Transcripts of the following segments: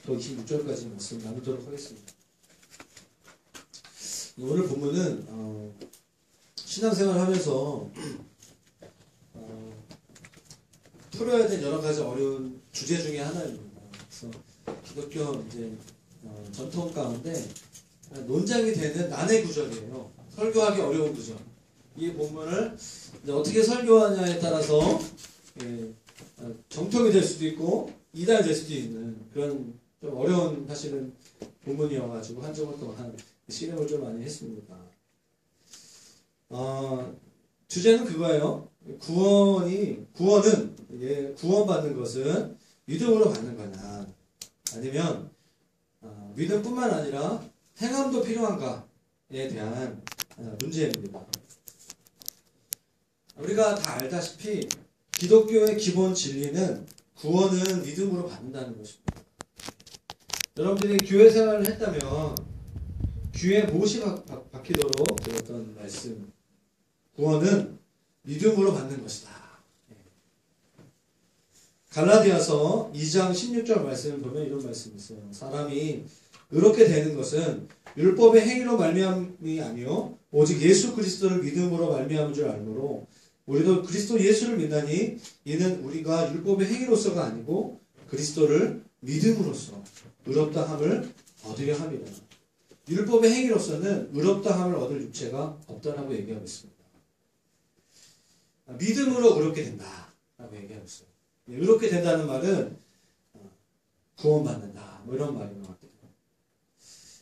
또 26절까지 말씀 나누도록 하겠습니다. 오늘 본문은 신앙생활 하면서 풀어야 될 여러 가지 어려운 주제 중에 하나입니다. 그래서 기독교 이제 전통 가운데 논쟁이 되는 난해 구절이에요. 설교하기 어려운 구절. 이 본문을 이제 어떻게 설교하냐에 따라서 정통이 될 수도 있고 이단이 될 수도 있는 그런 좀 어려운 사실은 본문이어가지고 한 주간 동안 실험을 좀 많이 했습니다. 주제는 그거예요. 구원은 구원받는 것은 믿음으로 받는 거냐, 아니면 믿음뿐만 아니라 행함도 필요한가에 대한 문제입니다. 우리가 다 알다시피 기독교의 기본 진리는 구원은 믿음으로 받는다는 것입니다. 여러분들이 교회 생활을 못이 귀에 못이 박히도록 들었던 말씀, 구원은 믿음으로 받는 것이다. 갈라디아서 2장 16절 말씀을 보면 이런 말씀이 있어요. 사람이 의롭게 되는 것은 율법의 행위로 말미암이 아니요 오직 예수 그리스도를 믿음으로 말미암은 줄 알므로 우리도 그리스도 예수를 믿나니 이는 우리가 율법의 행위로서가 아니고 그리스도를 믿음으로써 의롭다 함을 얻으려 함이라. 율법의 행위로서는 의롭다 함을 얻을 육체가 없다라고 얘기하고 있습니다. 믿음으로 의롭게 된다라고 얘기하고 있어요. 의롭게 된다는 말은 구원받는다 뭐 이런 말인 것 같아요.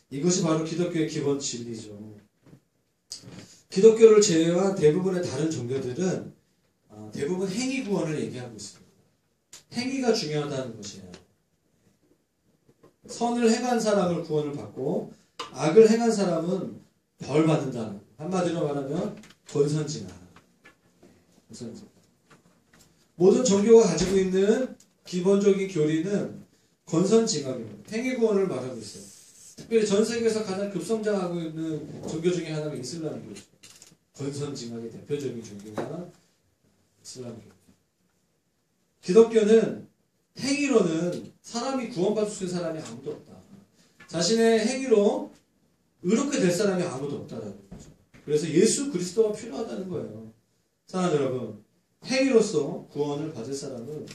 이것이 바로 기독교의 기본 진리죠. 기독교를 제외한 대부분의 다른 종교들은 대부분 행위 구원을 얘기하고 있습니다. 행위가 중요하다는 것이에요. 선을 행한 사람을 구원을 받고 악을 행한 사람은 벌 받는다는, 한마디로 말하면 권선징악. 모든 종교가 가지고 있는 기본적인 교리는 권선징악입니다. 행위 구원을 말하고 있어요. 특별히 전 세계에서 가장 급성장하고 있는 종교 중에 하나가 이슬람교죠. 권선징악의 대표적인 종교가 이슬람교입니다. 기독교는 행위로는 사람이 구원받을 수 있는 사람이 아무도 없다. 자신의 행위로 의롭게 될 사람이 아무도 없다라는 거죠. 그래서 예수 그리스도가 필요하다는 거예요. 사랑하는 여러분, 행위로서 구원을 받을 사람은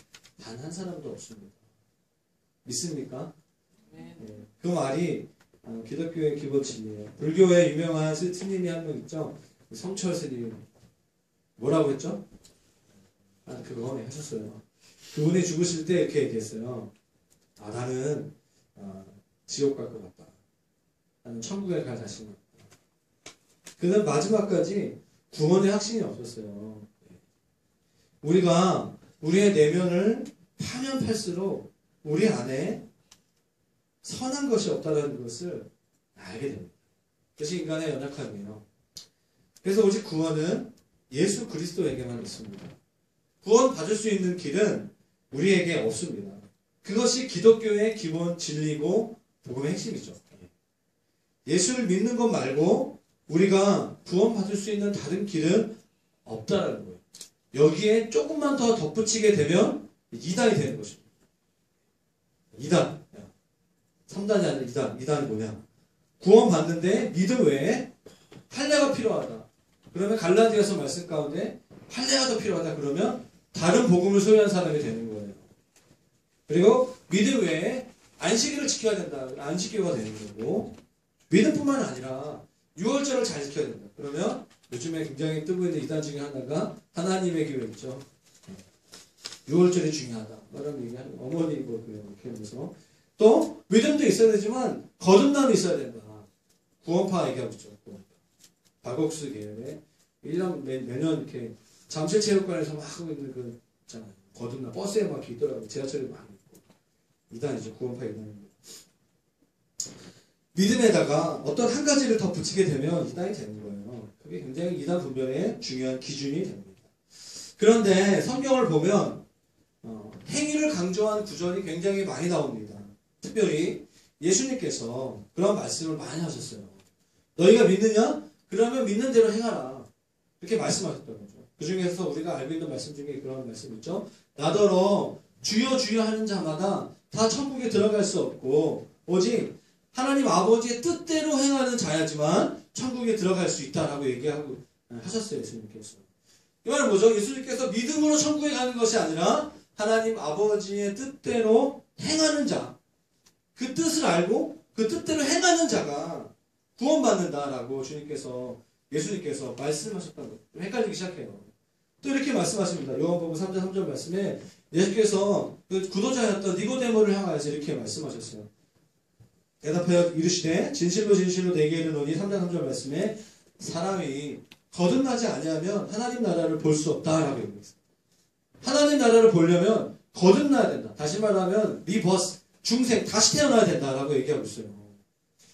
단 한 사람도 없습니다. 믿습니까? 네. 그 말이 기독교의 기본 진리예요. 불교의 유명한 스님이 한 명 있죠. 성철 스님. 뭐라고 했죠? 그거 하셨어요. 그분이 죽으실 때 이렇게 얘기했어요. 나는 지옥 갈 것 같다. 나는 천국에 갈 자신이 없다. 그는 마지막까지 구원의 확신이 없었어요. 우리가 우리의 내면을 파면 팔수록 우리 안에 선한 것이 없다는 것을 알게 됩니다. 그것이 인간의 연약함이에요. 그래서 오직 구원은 예수 그리스도에게만 있습니다. 구원 받을 수 있는 길은 우리에게 없습니다. 그것이 기독교의 기본 진리고 복음의 핵심이죠. 예수를 믿는 것 말고 우리가 구원 받을 수 있는 다른 길은 없다라는 거예요. 여기에 조금만 더 덧붙이게 되면 2단이 되는 것입니다. 2단. 3단이 아니라 2단. 2단이 뭐냐? 구원 받는데 믿음 외에 할례가 필요하다. 그러면 갈라디아서 말씀 가운데 할례가 더 필요하다. 그러면 다른 복음을 소유한 사람이 되는 거예요. 그리고 믿음 외에 안식일을 지켜야 된다. 안식교가 되는 거고, 믿음뿐만 아니라 유월절을 잘 지켜야 된다. 그러면 요즘에 굉장히 뜨고 있는 이단 중에 하나가 하나님의 교회 있죠. 유월절이 중요하다. 이런 얘기하는 어머니 이렇게 하면서 또 믿음도 있어야 되지만 거듭남이 있어야 된다. 구원파 얘기하고 있죠. 박옥수 계열의 1년 매년 이렇게 잠실체육관에서 막 하고 있는 그 있잖아요. 거듭남 버스에 막 있더라고요. 지하철에 막 있고. 이단이죠. 구원파 이단입니다. 믿음에다가 어떤 한 가지를 더 붙이게 되면 이단이 되는 거예요. 그게 굉장히 이단 분별의 중요한 기준이 됩니다. 그런데 성경을 보면 행위를 강조한 구절이 굉장히 많이 나옵니다. 특별히 예수님께서 그런 말씀을 많이 하셨어요. 너희가 믿느냐? 그러면 믿는 대로 행하라. 이렇게 말씀하셨던 거죠. 그 중에서 우리가 알고 있는 말씀 중에 그런 말씀 있죠. 나더러 주여 주여 하는 자마다 다 천국에 들어갈 수 없고 오직 하나님 아버지의 뜻대로 행하는 자야지만 천국에 들어갈 수 있다라고 얘기하고 하셨어요. 예수님께서. 이 말은 뭐죠? 예수님께서 믿음으로 천국에 가는 것이 아니라 하나님 아버지의 뜻대로 행하는 자, 그 뜻을 알고 그 뜻대로 행하는 자가 구원받는다라고 예수님께서 말씀하셨다는 거예요. 좀 헷갈리기 시작해요. 또 이렇게 말씀하십니다. 요한복음 3장 3절 말씀에 예수께서 그 구도자였던 니고데모를 향하여서 이렇게 말씀하셨어요. 대답하여 이르시되 진실로 진실로 내게 이르노니 3장 3절 말씀에 사람이 거듭나지 아니하면 하나님 나라를 볼 수 없다라고 얘기했어요. 하나님 나라를 보려면 거듭나야 된다. 다시 말하면 리버스, 중생, 다시 태어나야 된다라고 얘기하고 있어요.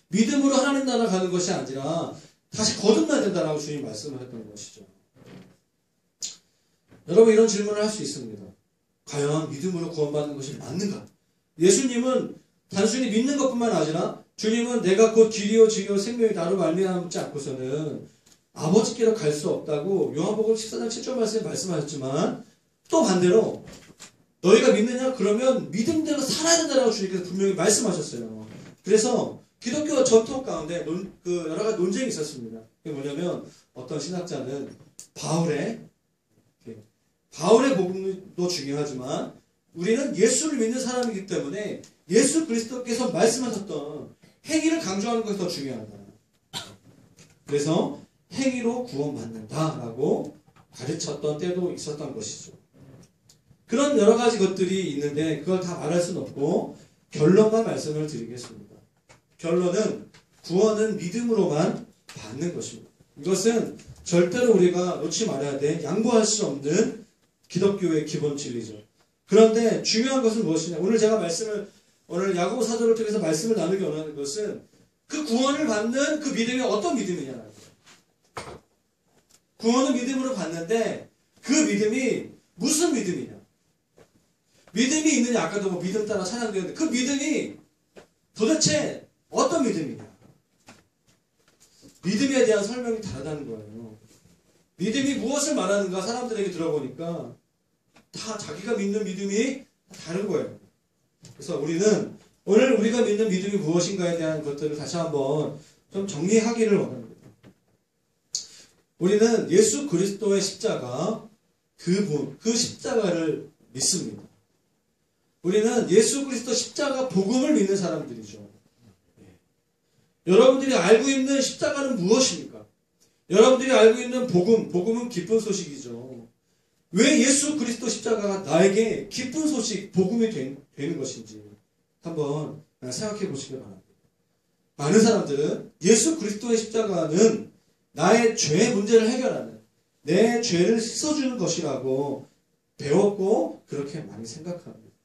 믿음으로 하나님 나라 가는 것이 아니라 다시 거듭나야 된다라고 주님 말씀을 했던 것이죠. 여러분 이런 질문을 할 수 있습니다. 과연 믿음으로 구원받는 것이 맞는가? 예수님은 단순히 믿는 것뿐만 아니라 주님은 내가 곧 길이요 진리요 생명이 나로 말미암지 않고서는 아버지께로 갈 수 없다고 요한복음 14장 7절 말씀에 말씀하셨지만 또 반대로 너희가 믿느냐? 그러면 믿음대로 살아야 된다라고 주님께서 분명히 말씀하셨어요. 그래서 기독교 전통 가운데 여러 가지 논쟁이 있었습니다. 그게 뭐냐면 어떤 신학자는 바울의 복음도 중요하지만 우리는 예수를 믿는 사람이기 때문에 예수 그리스도께서 말씀하셨던 행위를 강조하는 것이 더 중요하다. 그래서 행위로 구원받는다라고 가르쳤던 때도 있었던 것이죠. 그런 여러 가지 것들이 있는데 그걸 다 말할 수는 없고 결론만 말씀을 드리겠습니다. 결론은 구원은 믿음으로만 받는 것입니다. 이것은 절대로 우리가 놓지 말아야 돼. 양보할 수 없는 기독교의 기본 진리죠. 그런데 중요한 것은 무엇이냐? 오늘 야고보 사도를 통해서 말씀을 나누기 원하는 것은 그 구원을 받는 그 믿음이 어떤 믿음이냐는 거예요. 구원은 믿음으로 받는데 그 믿음이 무슨 믿음이냐? 믿음이 있느냐? 아까도 믿음 따라 찬양되는데 그 믿음이 도대체 어떤 믿음이냐? 믿음에 대한 설명이 다르다는 거예요. 믿음이 무엇을 말하는가 사람들에게 들어보니까 다 자기가 믿는 믿음이 다른 거예요. 그래서 우리는 오늘 우리가 믿는 믿음이 무엇인가에 대한 것들을 다시 한번 좀 정리하기를 원합니다. 우리는 예수 그리스도의 십자가, 그 십자가를 믿습니다. 우리는 예수 그리스도 십자가 복음을 믿는 사람들이죠. 여러분들이 알고 있는 십자가는 무엇입니까? 여러분들이 알고 있는 복음은 기쁜 소식이죠. 왜 예수 그리스도 십자가가 나에게 기쁜 소식, 복음이 되는 것인지 한번 생각해 보시기 바랍니다. 많은 사람들은 예수 그리스도의 십자가는 나의 죄 문제를 해결하는, 내 죄를 씻어주는 것이라고 배웠고 그렇게 많이 생각합니다.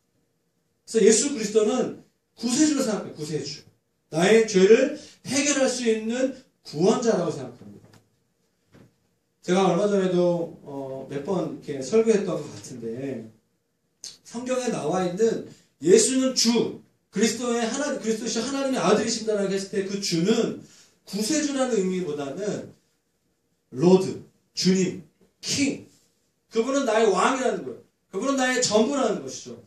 그래서 예수 그리스도는 구세주로 생각해요. 구세주. 나의 죄를 해결할 수 있는 구원자라고 생각합니다. 제가 얼마 전에도 몇 번 이렇게 설교했던 것 같은데 성경에 나와 있는 예수는 주, 그리스도신 하나님의 아들이신다라고 했을 때 그 주는 구세주라는 의미보다는 로드, 주님, 킹. 그분은 나의 왕이라는 거예요. 그분은 나의 전부라는 것이죠.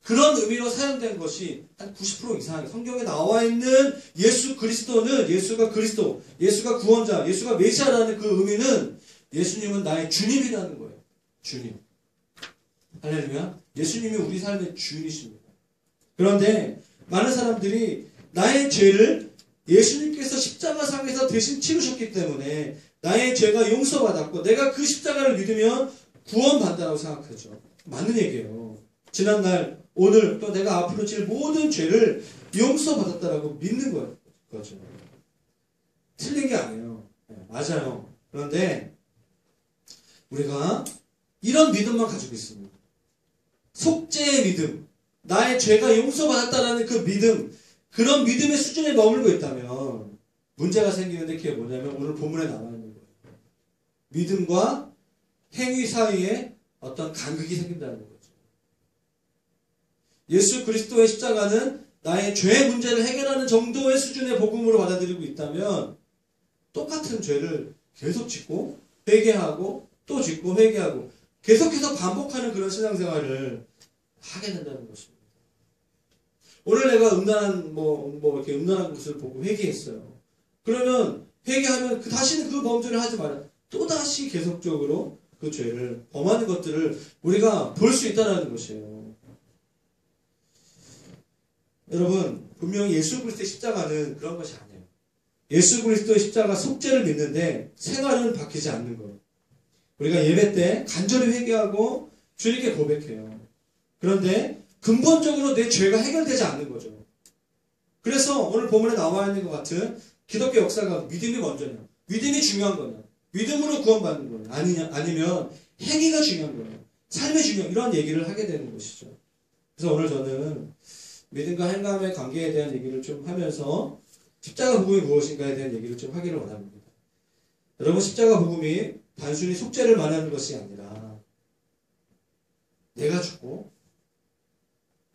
그런 의미로 사용된 것이 한 90% 이상 성경에 나와 있는 예수 그리스도는 예수가 그리스도, 예수가 구원자, 예수가 메시아라는 그 의미는 예수님은 나의 주님이라는 거예요. 주님. 할렐루야. 예수님이 우리 삶의 주인이십니다. 그런데 많은 사람들이 나의 죄를 예수님께서 십자가상에서 대신 치르셨기 때문에 나의 죄가 용서받았고 내가 그 십자가를 믿으면 구원받는다고 생각하죠. 맞는 얘기예요. 지난날, 오늘 또 내가 앞으로 질 모든 죄를 용서받았다라고 믿는 거죠. 틀린 게 아니에요. 맞아요. 그런데 우리가 이런 믿음만 가지고 있습니다. 속죄의 믿음, 나의 죄가 용서받았다라는 그 믿음, 그런 믿음의 수준에 머물고 있다면 문제가 생기는데 그게 뭐냐면 오늘 본문에 나와 있는 거예요. 믿음과 행위 사이에 어떤 간극이 생긴다는 거죠. 예수 그리스도의 십자가는 나의 죄 문제를 해결하는 정도의 수준의 복음으로 받아들이고 있다면 똑같은 죄를 계속 짓고 회개하고 또 짓고 회개하고 계속해서 반복하는 그런 신앙생활을 하게 된다는 것입니다. 오늘 내가 음란한 이렇게 음란한 것을 보고 회개했어요. 그러면 회개하면 다시는 그 범죄를 하지 말아. 또 다시 계속적으로 그 죄를 범하는 것들을 우리가 볼 수 있다는 것이에요. 여러분, 분명히 예수 그리스도의 십자가는 그런 것이 아니에요. 예수 그리스도의 십자가 속죄를 믿는데 생활은 바뀌지 않는 것. 우리가 예배 때 간절히 회개하고 주님께 고백해요. 그런데 근본적으로 내 죄가 해결되지 않는 거죠. 그래서 오늘 본문에 나와 있는 것 같은 기독교 역사가 믿음이 먼저냐, 믿음이 중요한 거냐, 믿음으로 구원받는 거냐, 아니면 행위가 중요한 거냐, 삶이 중요한 이런 얘기를 하게 되는 것이죠. 그래서 오늘 저는 믿음과 행함의 관계에 대한 얘기를 좀 하면서 십자가 복음이 무엇인가에 대한 얘기를 좀 하기를 원합니다. 여러분, 십자가 복음이 단순히 속죄를 말하는 것이 아니라 내가 죽고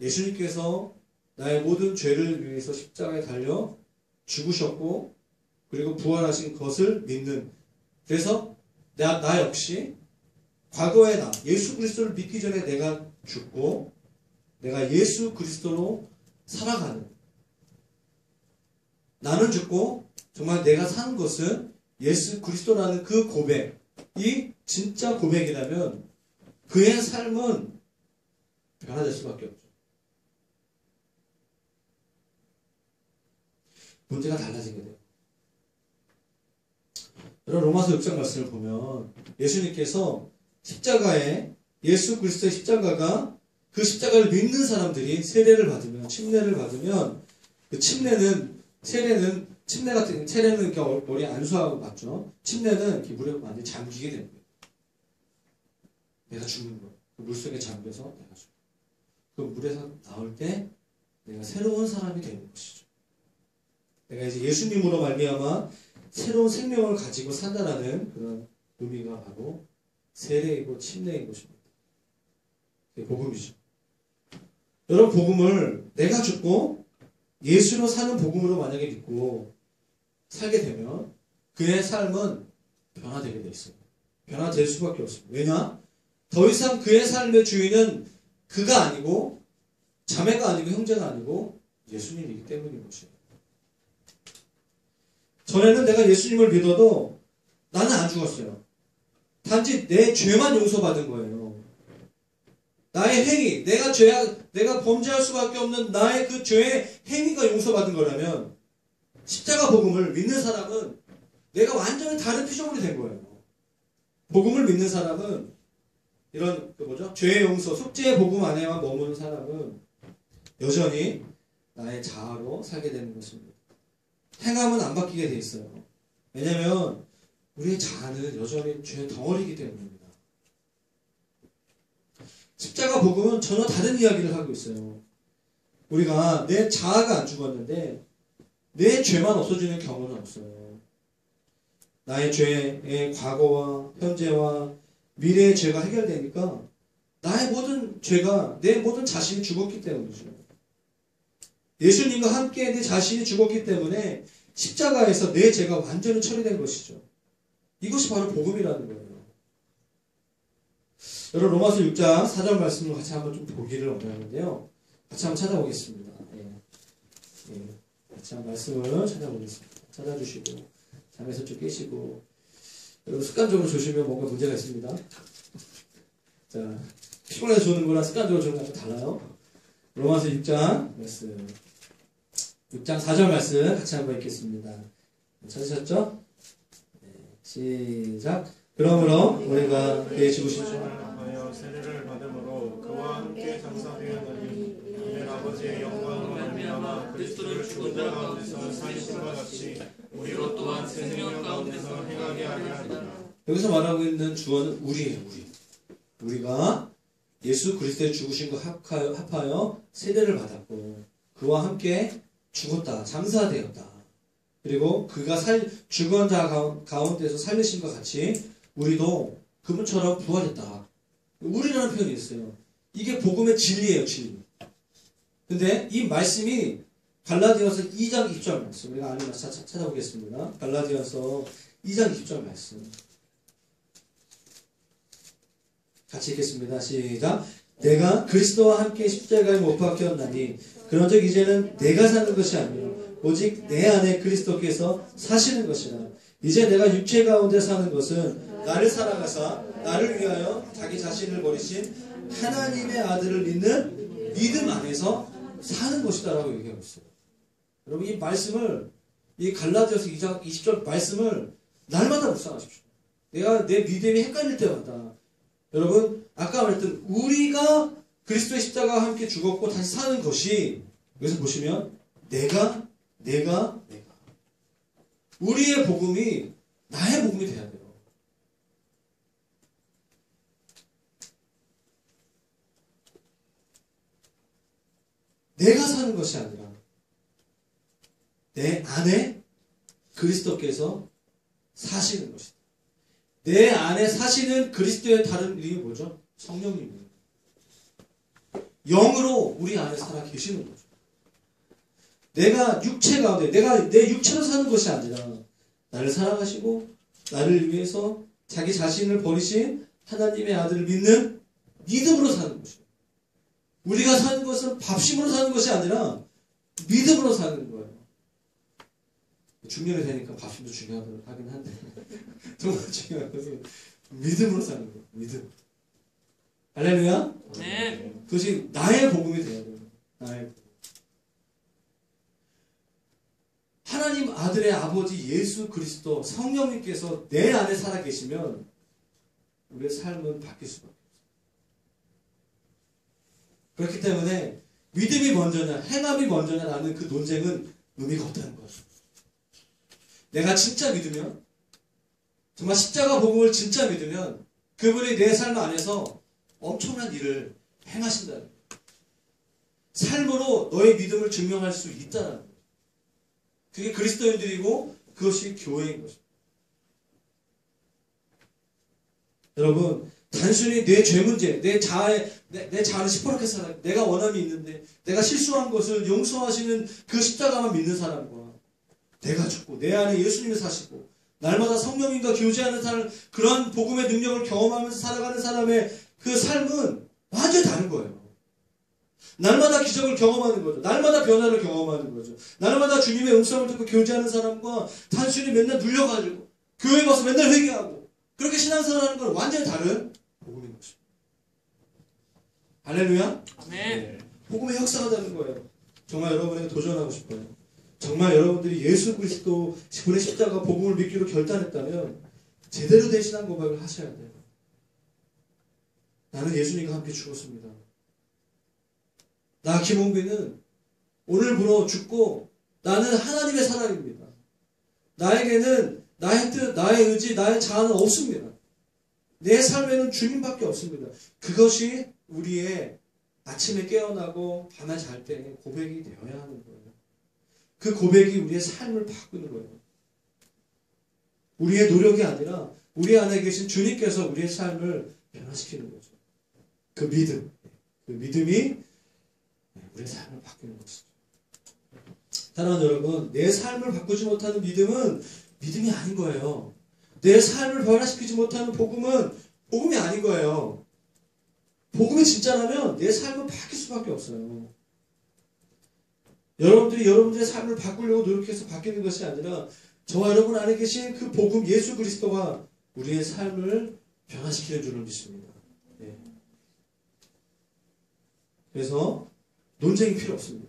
예수님께서 나의 모든 죄를 위해서 십자가에 달려 죽으셨고 그리고 부활하신 것을 믿는, 그래서 나 역시 과거의 나, 예수 그리스도를 믿기 전에 내가 죽고 내가 예수 그리스도로 살아가는, 나는 죽고 정말 내가 사는 것은 예수 그리스도라는 그 고백이 진짜 고백이라면 그의 삶은 변화될 수밖에 없죠. 문제가 달라지게 돼요. 여러분, 로마서 6장 말씀을 보면 예수님께서 십자가에, 예수 그리스도의 십자가가, 그 십자가를 믿는 사람들이 세례를 받으면, 침례를 받으면, 그 세례는 이렇게 머리에 안수하고 맞죠? 침례는 이렇게 물에 완전히 잠기게 됩니다. 내가 죽는 거예요. 그 물속에 잠겨서 내가 죽는 거예요. 그 물에서 나올 때 내가 새로운 사람이 되는 것이죠. 내가 이제 예수님으로 말미암아 새로운 생명을 가지고 산다라는 그런 의미가 바로 세례이고 침례인 것입니다. 그게 복음이죠. 여러분, 복음을 내가 죽고 예수로 사는 복음으로 만약에 믿고 살게 되면 그의 삶은 변화되게 돼 있어요. 변화될 수밖에 없습니다. 왜냐? 더 이상 그의 삶의 주인은 그가 아니고 자매가 아니고 형제가 아니고 예수님이기 때문인 것이에요. 전에는 내가 예수님을 믿어도 나는 안 죽었어요. 단지 내 죄만 용서받은 거예요. 나의 행위, 내가 범죄할 수밖에 없는 나의 그 죄의 행위가 용서받은 거라면 십자가 복음을 믿는 사람은 내가 완전히 다른 피조물이 된 거예요. 복음을 믿는 사람은 이런 죄의 용서, 속죄의 복음 안에만 머무는 사람은 여전히 나의 자아로 살게 되는 것입니다. 행함은 안 바뀌게 돼 있어요. 왜냐하면 우리의 자아는 여전히 죄의 덩어리이기 때문입니다. 십자가 복음은 전혀 다른 이야기를 하고 있어요. 우리가 내 자아가 안 죽었는데 내 죄만 없어지는 경우는 없어요. 나의 죄의 과거와 현재와 미래의 죄가 해결되니까 나의 모든 죄가, 내 모든 자신이 죽었기 때문이죠. 예수님과 함께 내 자신이 죽었기 때문에 십자가에서 내 죄가 완전히 처리된 것이죠. 이것이 바로 복음이라는 거예요. 여러분, 로마서 6장 4절 말씀을 같이 한번 좀 보기를 원하는데요. 같이 한번 찾아보겠습니다. 같이 한번 말씀을 찾아보겠습니다. 찾아주시고 잠에서 좀 깨시고, 여러분 습관적으로 조시면 뭔가 문제가 있습니다. 자, 피곤해서 조는 거랑 습관적으로 조는 거랑 달라요. 로마서 6장 말씀, 6장 4절 말씀 같이 한번 읽겠습니다. 찾으셨죠? 네, 시작. 그러므로 우리가 그의 죽으신 줄 하여 세례를 받음으로 그와 함께 장사되었느니 이는 아버지의 영광으로 말미암아 그리스도를 죽은 자 가운데서 살리심과 같이 우리로 또한 새 생명 가운데서 행하게 하려 합니다. 여기서 말하고 있는 주어는 우리예요. 우리가 예수 그리스도의 죽으심과 합하여 세례를 받았고 그와 함께 죽었다, 장사되었다. 그리고 그가 죽은 자 가운데서 살리심과 같이 우리도 그분처럼 부활했다. 우리라는 표현이 있어요. 이게 복음의 진리예요, 진리. 근데 이 말씀이 갈라디아서 2장 20절 말씀, 우리가 안에 찾아보겠습니다. 갈라디아서 2장 20절 말씀 같이 읽겠습니다. 시작. 내가 그리스도와 함께 십자가에 못 박혔나니 그런즉 이제는 내가 사는 것이 아니라 오직 내 안에 그리스도께서 사시는 것이라. 이제 내가 육체 가운데 사는 것은 나를 사랑하사 나를 위하여 자기 자신을 버리신 하나님의 아들을 믿는 믿음 안에서 사는 것이다 라고 얘기하고 있어요. 여러분 이 말씀을, 이 갈라디아서 2장 20절 말씀을 날마다 묵상하십시오. 내가 내 믿음이 헷갈릴 때마다 여러분 아까 말했던 우리가 그리스도의 십자가와 함께 죽었고 다시 사는 것이, 여기서 보시면 내가 우리의 복음이 나의 복음이 돼야 돼요. 내가 사는 것이 아니라 내 안에 그리스도께서 사시는 것이다. 내 안에 사시는 그리스도의 다른 이름이 뭐죠? 성령님입니다. 영으로 우리 안에 살아 계시는 거죠. 내가 육체 가운데, 내가 내 육체로 사는 것이 아니라 나를 사랑하시고 나를 위해서 자기 자신을 버리신 하나님의 아들을 믿는 믿음으로 사는 것이에요. 우리가 사는 것은 밥심으로 사는 것이 아니라 믿음으로 사는 거예요. 중년이 되니까 밥심도 중요하긴 한데 정말 중요한 것은 믿음으로 사는 거예요. 믿음. 할렐루야? 네. 그것이 나의 복음이 돼야 돼요. 나의 복음. 하나님 아들의 아버지 예수 그리스도 성령님께서 내 안에 살아 계시면 우리의 삶은 바뀔 수밖에 없어요. 그렇기 때문에 믿음이 먼저냐 행함이 먼저냐라는 그 논쟁은 의미가 없다는 거예요. 내가 진짜 믿으면, 정말 십자가 복음을 진짜 믿으면 그분이 내 삶 안에서 엄청난 일을 행하신다는 거예요. 삶으로 너의 믿음을 증명할 수 있다는 거예요. 그게 그리스도인들이고 그것이 교회인 것입니다. 여러분 단순히 내 죄 문제, 내 자아를 시퍼렇게 살아, 내가 원함이 있는데 내가 실수한 것을 용서하시는 그 십자가만 믿는 사람과 내가 죽고 내 안에 예수님이 사시고 날마다 성령님과 교제하는 사람, 그런 복음의 능력을 경험하면서 살아가는 사람의 그 삶은 완전히 다른 거예요. 날마다 기적을 경험하는 거죠. 날마다 변화를 경험하는 거죠. 날마다 주님의 음성을 듣고 교제하는 사람과 단순히 맨날 눌려가지고 교회 가서 맨날 회개하고 그렇게 신앙생활하는 건 완전히 다른 복음인 것입니다. 할렐루야? 네. 복음의 역사가 되는 거예요. 정말 여러분에게 도전하고 싶어요. 정말 여러분들이 예수 그리스도 그분의 십자가 복음을 믿기로 결단했다면 제대로 된 신앙 고백을 하셔야 돼요. 나는 예수님과 함께 죽었습니다. 나 김홍빈은 오늘부로 죽고 나는 하나님의 사람입니다. 나에게는 나의 뜻, 나의 의지, 나의 자아는 없습니다. 내 삶에는 주님밖에 없습니다. 그것이 우리의 아침에 깨어나고 밤에 잘 때 고백이 되어야 하는 거예요. 그 고백이 우리의 삶을 바꾸는 거예요. 우리의 노력이 아니라 우리 안에 계신 주님께서 우리의 삶을 변화시키는 거죠. 그 믿음이 우리의 삶을 바꾸는 것이죠. 사랑하는 여러분, 내 삶을 바꾸지 못하는 믿음은 믿음이 아닌 거예요. 내 삶을 변화시키지 못하는 복음은 복음이 아닌 거예요. 복음이 진짜라면 내 삶은 바뀔 수밖에 없어요. 여러분들이 여러분들의 삶을 바꾸려고 노력해서 바뀌는 것이 아니라 저와 여러분 안에 계신 그 복음 예수 그리스도가 우리의 삶을 변화시키는 줄을 믿습니다. 네. 그래서 논쟁이 필요 없습니다.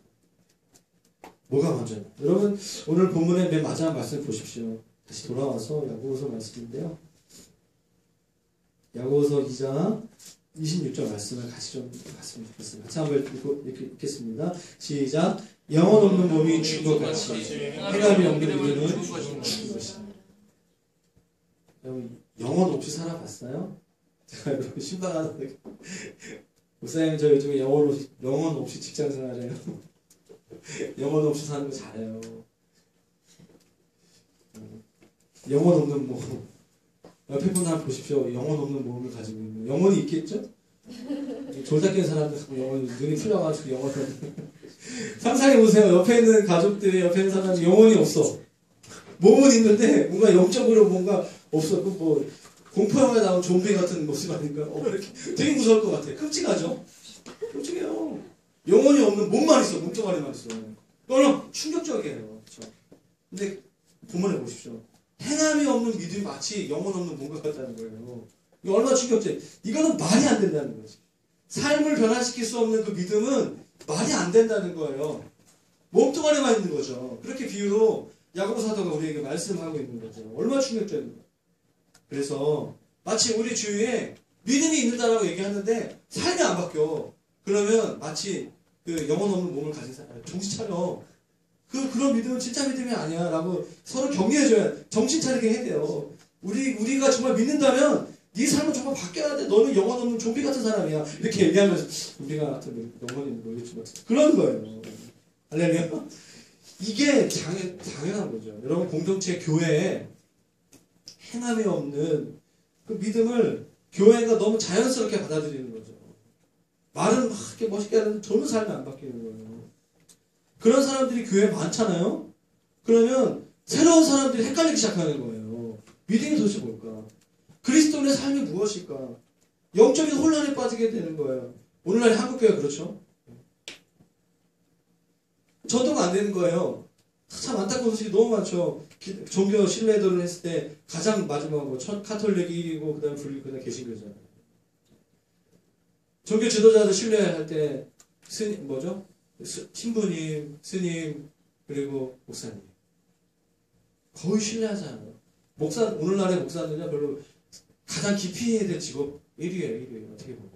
뭐가 먼저냐? 여러분 오늘 본문의 맨 마지막 말씀을 보십시오. 다시 돌아와서 야고보서 말씀인데요. 야고보서 2장 26절 말씀을 같이 좀 봤으면 좋겠습니다. 같이 한번 읽겠습니다. 시작. 영혼 없는 몸이 죽은 것 같이 행함이 없는 믿음은 죽은 것이다. 여러분 영혼 없이 살아봤어요? 제가 여러분 신방하는데 목사님 저 요즘에 영혼 없이 직장 생활해요. 영혼 없이 사는 거 잘해요. 영혼 없는 몸. 옆에 분 한번 보십시오. 영혼 없는 몸을 가지고 있는. 영혼이 있겠죠? 졸다 깬 사람들 눈이 풀려가지고 영혼이 상상해보세요. 옆에 있는 가족들이 옆에 있는 사람이 영혼이 없어. 몸은 있는데 뭔가 영적으로 뭔가 없어. 뭐 공포영화에 나온 좀비 같은 모습 아닌가? 되게 무서울 것 같아. 끔찍하죠? 솔직해요. 영혼이 없는 몸만 있어. 몸뚱아리만 있어. 너는 충격적이에요. 그렇죠? 근데 본문에 보십시오. 행함이 없는 믿음이 마치 영혼 없는 몸과 같다는 거예요. 이거 얼마나 충격적이에요. 이거는 말이 안 된다는 거지. 삶을 변화시킬 수 없는 그 믿음은 말이 안 된다는 거예요. 몸뚱아리만 있는 거죠. 그렇게 비유로 야고보 사도가 우리에게 말씀하고 있는 거죠. 얼마나 충격적인 거예요. 그래서 마치 우리 주위에 믿음이 있는다라고 얘기하는데 삶이 안 바뀌어. 그러면 마치 그 영혼 없는 몸을 가진 사람, 정신 차려. 그런 믿음은 진짜 믿음이 아니야. 라고 서로 격려해줘야, 정신 차리게 해야 돼요. 우리가 정말 믿는다면 네 삶은 정말 바뀌어야 돼. 너는 영혼 없는 좀비 같은 사람이야. 이렇게 얘기하면서 우리가 같은 영혼이 모르겠지만 그런 거예요. 할렐루야. 이게 당연한 거죠. 여러분 공동체 교회에 행함이 없는 그 믿음을 교회가 너무 자연스럽게 받아들이는 거죠. 말은 막 이렇게 멋있게 하는데 저는 삶이 안 바뀌는 거예요. 그런 사람들이 교회에 많잖아요. 그러면 새로운 사람들이 헷갈리기 시작하는 거예요. 믿음이 도대체 뭘까? 그리스도인의 삶이 무엇일까? 영적인 혼란에 빠지게 되는 거예요. 오늘날 한국교회 그렇죠? 전도가 안 되는 거예요. 참 안타까운 소식이 너무 많죠. 종교 신뢰도를 했을 때 가장 마지막으로 카톨릭이 1위고 그 다음에 분리 그 다음에 개신교잖아요. 종교 지도자들 신뢰할 때 뭐죠? 신부님, 스님, 그리고 목사님. 거의 신뢰하지 않아요. 오늘날의 목사들은 별로 가장 깊이 해야 될 직업 1위예요, 1위. 어떻게 보면.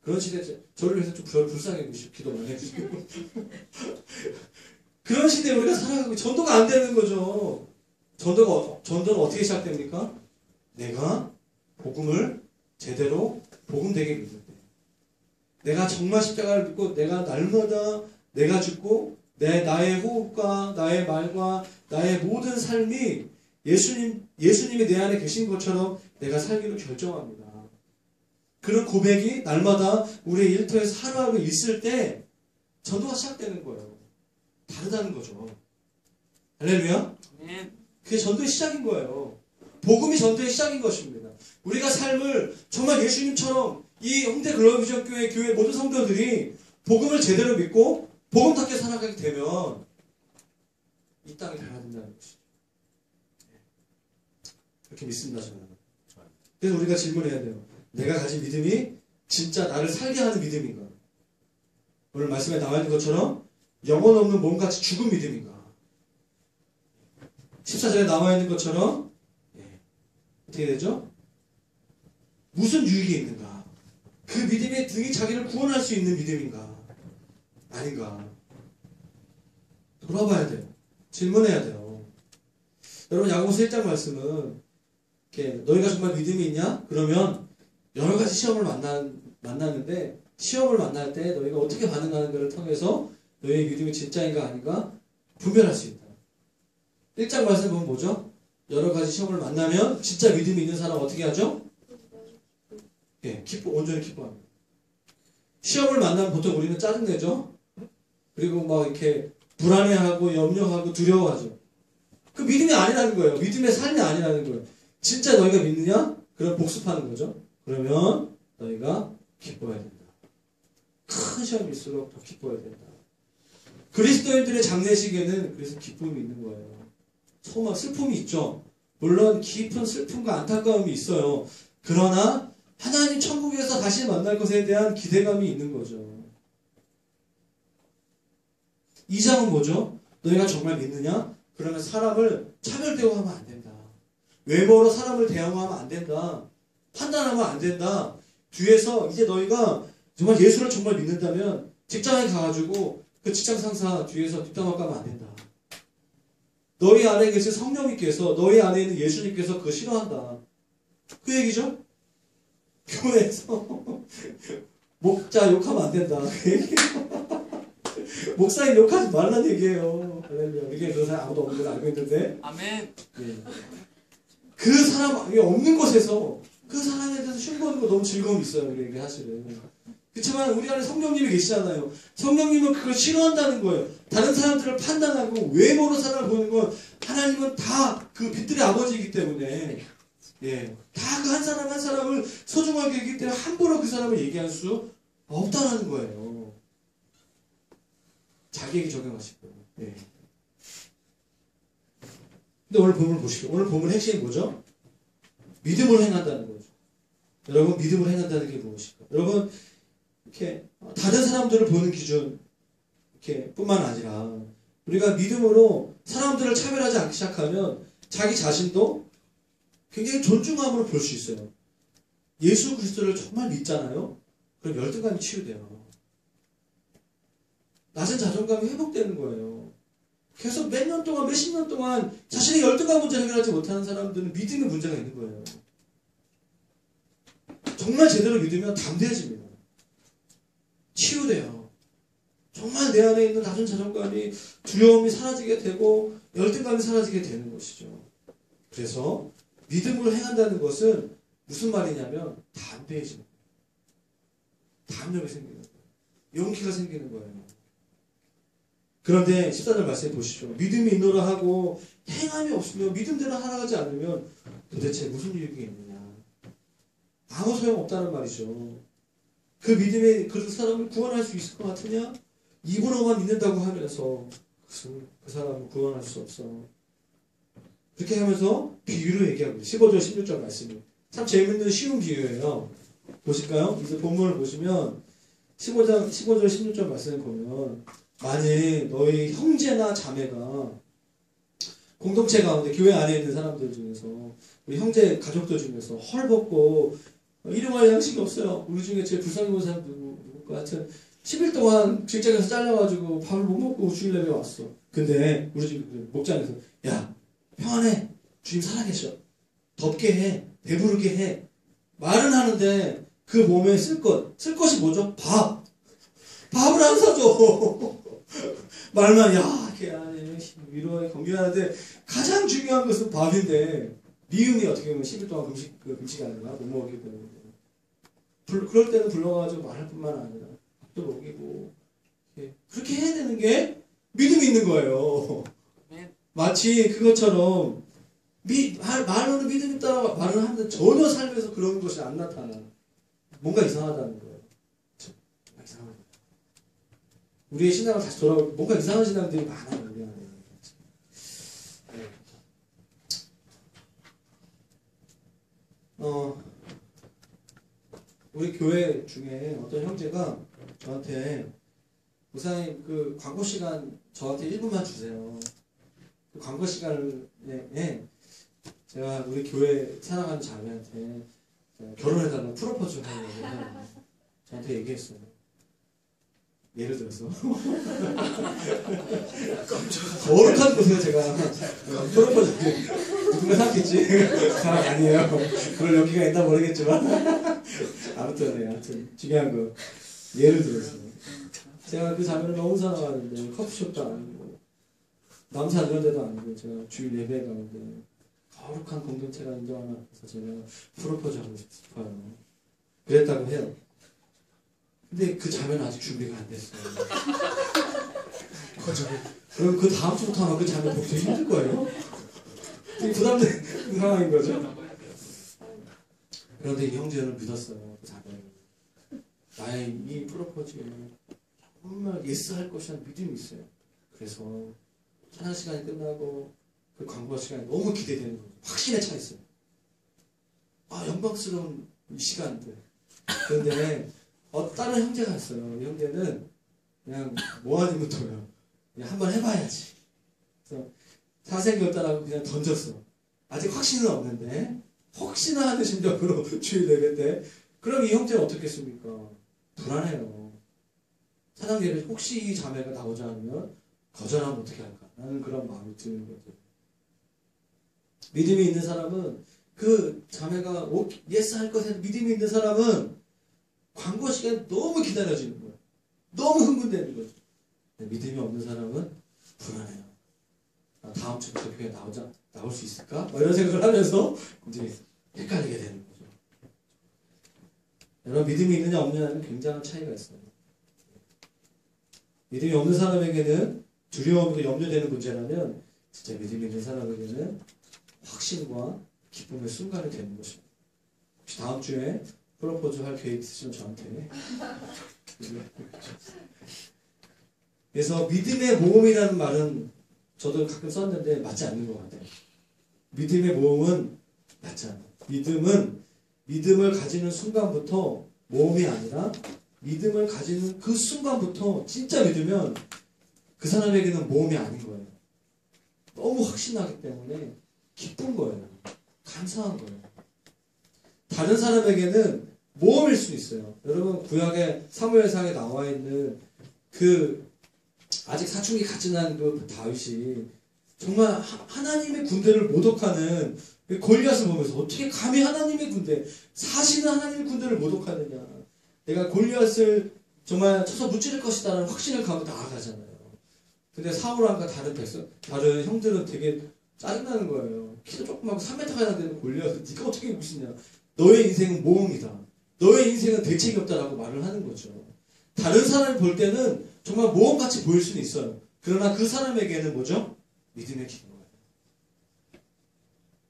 그런 시대에 저를 위해서 좀 불쌍해 기도만 해주시고. 그런 시대에 우리가 살아가고 전도가 안 되는 거죠. 전도는 어떻게 시작됩니까? 내가 복음을 제대로 복음되게 믿을 때. 내가 정말 십자가를 믿고 내가 날마다 내가 죽고 나의 호흡과 나의 말과 나의 모든 삶이 예수님이 내 안에 계신 것처럼 내가 살기로 결정합니다. 그런 고백이 날마다 우리의 일터에서 하루하루 있을 때 전도가 시작되는 거예요. 다르다는 거죠. 할렐루야? 그게 전도의 시작인 거예요. 복음이 전도의 시작인 것입니다. 우리가 삶을 정말 예수님처럼 이 홍대 글로비전 교회 모든 성도들이 복음을 제대로 믿고 복음답게 살아가게 되면 이 땅이 달라진다는 것이죠. 그렇게 믿습니다, 저는. 그래서 우리가 질문해야 돼요. 내가 가진 믿음이 진짜 나를 살게 하는 믿음인가? 오늘 말씀에 나와 있는 것처럼 영혼 없는 몸같이 죽은 믿음인가? 14절에 나와 있는 것처럼 어떻게 되죠? 무슨 유익이 있는가? 그 믿음이 등이 자기를 구원할 수 있는 믿음인가? 아닌가? 돌아봐야 돼요. 질문해야 돼요. 여러분 야고보서 1장 말씀은 이렇게 너희가 정말 믿음이 있냐? 그러면 여러 가지 시험을 만나는데 시험을 만날 때 너희가 어떻게 반응하는가를 통해서 너희의 믿음이 진짜인가 아닌가 분별할 수 있다. 1장 말씀 보면 뭐죠? 여러 가지 시험을 만나면 진짜 믿음이 있는 사람 어떻게 하죠? 온전히 기뻐합니다. 시험을 만나면 보통 우리는 짜증내죠? 그리고 막 이렇게 불안해하고 염려하고 두려워하죠. 그 믿음이 아니라는 거예요. 믿음의 삶이 아니라는 거예요. 진짜 너희가 믿느냐? 그럼 복습하는 거죠. 그러면 너희가 기뻐해야 된다. 큰 시험일수록 더 기뻐해야 된다. 그리스도인들의 장례식에는 그래서 기쁨이 있는 거예요. 소망, 슬픔이 있죠. 물론 깊은 슬픔과 안타까움이 있어요. 그러나 하나님 천국에서 다시 만날 것에 대한 기대감이 있는 거죠. 2장은 뭐죠? 너희가 정말 믿느냐? 그러면 사람을 차별 대우하면 안 된다. 외모로 사람을 대응하면 안 된다. 판단하면 안 된다. 뒤에서 이제 너희가 정말 예수를 정말 믿는다면 직장에 가가지고 그 직장 상사 뒤에서 뒷담화 까면 안 된다. 너희 안에 계신 성령님께서 너희 안에 있는 예수님께서 그거 싫어한다. 그 얘기죠? 교회에서 목자 욕하면 안 된다. 그 얘기예요. 목사님 욕하지 말라는 얘기예요. 할렐루야. 이게 그런 사람 아무도 없는 걸 알고 있는데. 아멘. 그 사람이 없는 곳에서 그 사람에 대해서 흉보는 거 너무 즐거움이 있어요. 우리에게 사실은. 그렇지만 우리 안에 성령님이 계시잖아요. 성령님은 그걸 싫어한다는 거예요. 다른 사람들을 판단하고 외모로 사람을 보는 건 하나님은 다 그 빛들의 아버지이기 때문에 다 그 한 사람 한 사람을 소중하게 여기기 때문에 함부로 그 사람을 얘기할 수 없다라는 거예요. 자기에게 적용하시고. 예. 근데 오늘 본문을 보시죠. 오늘 본문의 핵심이 뭐죠? 믿음으로 행한다는 거죠. 여러분, 믿음으로 행한다는 게 무엇일까? 여러분, 이렇게 다른 사람들을 보는 기준 이렇게 뿐만 아니라 우리가 믿음으로 사람들을 차별하지 않기 시작하면 자기 자신도 굉장히 존중함으로 볼 수 있어요. 예수 그리스도를 정말 믿잖아요? 그럼 열등감이 치유돼요. 낮은 자존감이 회복되는 거예요. 계속 몇 년 동안, 몇십 년 동안 자신의 열등감 문제 해결하지 못하는 사람들은 믿음의 문제가 있는 거예요. 정말 제대로 믿으면 담대해집니다. 치유돼요. 정말 내 안에 있는 낮은 자존감이, 두려움이 사라지게 되고 열등감이 사라지게 되는 것이죠. 그래서 믿음으로 행한다는 것은 무슨 말이냐면 담대해지는 거예요. 담력이 생기는 거예요. 용기가 생기는 거예요. 그런데 14절 말씀 보시죠. 믿음이 있노라 하고 행함이 없으면 믿음대로 살아가지 않으면 도대체 무슨 유익이 있느냐. 아무 소용없다는 말이죠. 그 믿음에 그 사람을 구원할 수 있을 것 같으냐? 입으로만 믿는다고 하면서 그 사람을 구원할 수 없어. 그렇게 하면서 비유로 얘기하고 15절 16절 말씀이 참 재밌는 쉬운 비유예요. 보실까요? 이제 본문을 보시면 15절 16절 말씀을 보면 만일 너희 형제나 자매가 공동체 가운데 교회 안에 있는 사람들 중에서 우리 형제 가족들 중에서 헐벗고 일용할 양식이 없어요. 우리 중에 제일 불쌍히 본 사람 누구 하여튼 10일 동안 직장에서 잘려가지고 밥을 못 먹고 주일 예배 왔어. 근데 우리 집 목장에서 야 평안해 주님 살아계셔 덥게 해 배부르게 해 말은 하는데 그 몸에 쓸 것이 뭐죠? 밥을 안 사줘. 말만 야 걔 위로해 경계하는데 가장 중요한 것은 밥인데 미움이 어떻게 보면 10일 동안 금식이 아니라 못 먹게 되는 거예요. 그럴 때는 불러가지고 말할 뿐만 아니라 밥도 먹이고 그렇게 해야 되는 게 믿음이 있는 거예요. 마치 그것처럼 말로는 믿음 있다고 말을 하는데 전혀 삶에서 그런 것이 안 나타나. 뭔가 이상하다는 거예요. 뭔가 이상하다. 우리의 신앙을 다시 돌아보면 뭔가 이상한 신앙들이 많아요. 우리 안에. 우리 교회 중에 어떤 형제가 저한테 목사님 그 광고 시간 저한테 1분만 주세요. 그 광고 시간에 제가 우리 교회 사랑하는 자매한테 결혼해달라고 프로포즈 하려고 저한테 얘기했어요. 예를 들어서 거룩한 곳에 제가 프로포즈 누군가 생각했지 사람 아니에요. 그럴 용기가 있나 모르겠지만 아무튼 중요한 거 예를 들어서 제가 그 자매를 너무 사랑하는데 커피숍도 아니고 남산 이런 데도 아니고 제가 주일 예배 가운데 거룩한 공동체가 인정하는 앞에서 제가 프로포즈 하고 싶어요. 그랬다고 해요. 근데 그 자매는 아직 준비가 안 됐어요. 그럼 그 다음 주부터 아마 그 자매 보기 되게 힘들 거예요. 되게 부담되는 상황인 거죠. 그런데 이 형제는 믿었어요. 그 자매는. 나의 이 프로포즈에 정말 예스 할 것이라는 믿음이 있어요. 그래서 찬양 시간이 끝나고 그 광고 시간이 너무 기대되는 거죠. 확신에 차 있어요. 영광스러운 이 시간들. 그런데 다른 형제가 있어요. 이 형제는 그냥 뭐하니부터요. 그냥 한번 해봐야지. 그래서 사생결단하고 그냥 던졌어. 아직 확신은 없는데 혹시나 하는 심정으로 주일 예배 때 그럼 이 형제는 어떻겠습니까? 불안해요. 사장 예배 혹시 이 자매가 나오지 않으면 거절하면 어떻게 할까? 라는 그런 마음이 드는 거죠. 믿음이 있는 사람은 그 자매가 예스 할 것에 믿음이 있는 사람은 광고 시간 너무 기다려지는 거예요. 너무 흥분되는 거죠. 믿음이 없는 사람은 불안해요. 다음 주부터 교회 나올 수 있을까? 이런 생각을 하면서 이제 헷갈리게 되는 거죠. 여러분 믿음이 있느냐 없느냐는 굉장한 차이가 있어요. 믿음이 없는 사람에게는 두려움이고 염려되는 문제라면 진짜 믿음이 있는 사람에게는 확신과 기쁨의 순간이 되는 것입니다. 혹시 다음 주에 프로포즈 할 계획 있으시면 저한테 그래서 믿음의 모험이라는 말은 저도 가끔 썼는데 맞지 않는 것 같아요. 믿음의 모험은 맞지 않아요. 믿음은 믿음을 가지는 순간부터 모험이 아니라 믿음을 가지는 그 순간부터 진짜 믿으면 그 사람에게는 모험이 아닌 거예요. 너무 확신하기 때문에 기쁜 거예요. 감사한 거예요. 다른 사람에게는 모험일 수 있어요. 여러분 구약의 사무엘상에 나와 있는 그 아직 사춘기 같이 난 그 다윗이 정말 하나님의 군대를 모독하는 그 골리앗을 보면서 어떻게 감히 하나님의 군대, 사시는 하나님의 군대를 모독하느냐. 내가 골리앗을 정말 쳐서 무찌를 것이다라는 확신을 가지고 나아가잖아요. 근데 사울왕과 다른 형들은 되게 짜증나는 거예요. 키도 조그맣고 3m가 되는 골리앗을 네가 어떻게 무시냐. 너의 인생은 모험이다. 너의 인생은 대책이 없다라고 말을 하는 거죠. 다른 사람이 볼 때는 정말 모험같이 보일 수는 있어요. 그러나 그 사람에게는 뭐죠? 믿음의 기도예요.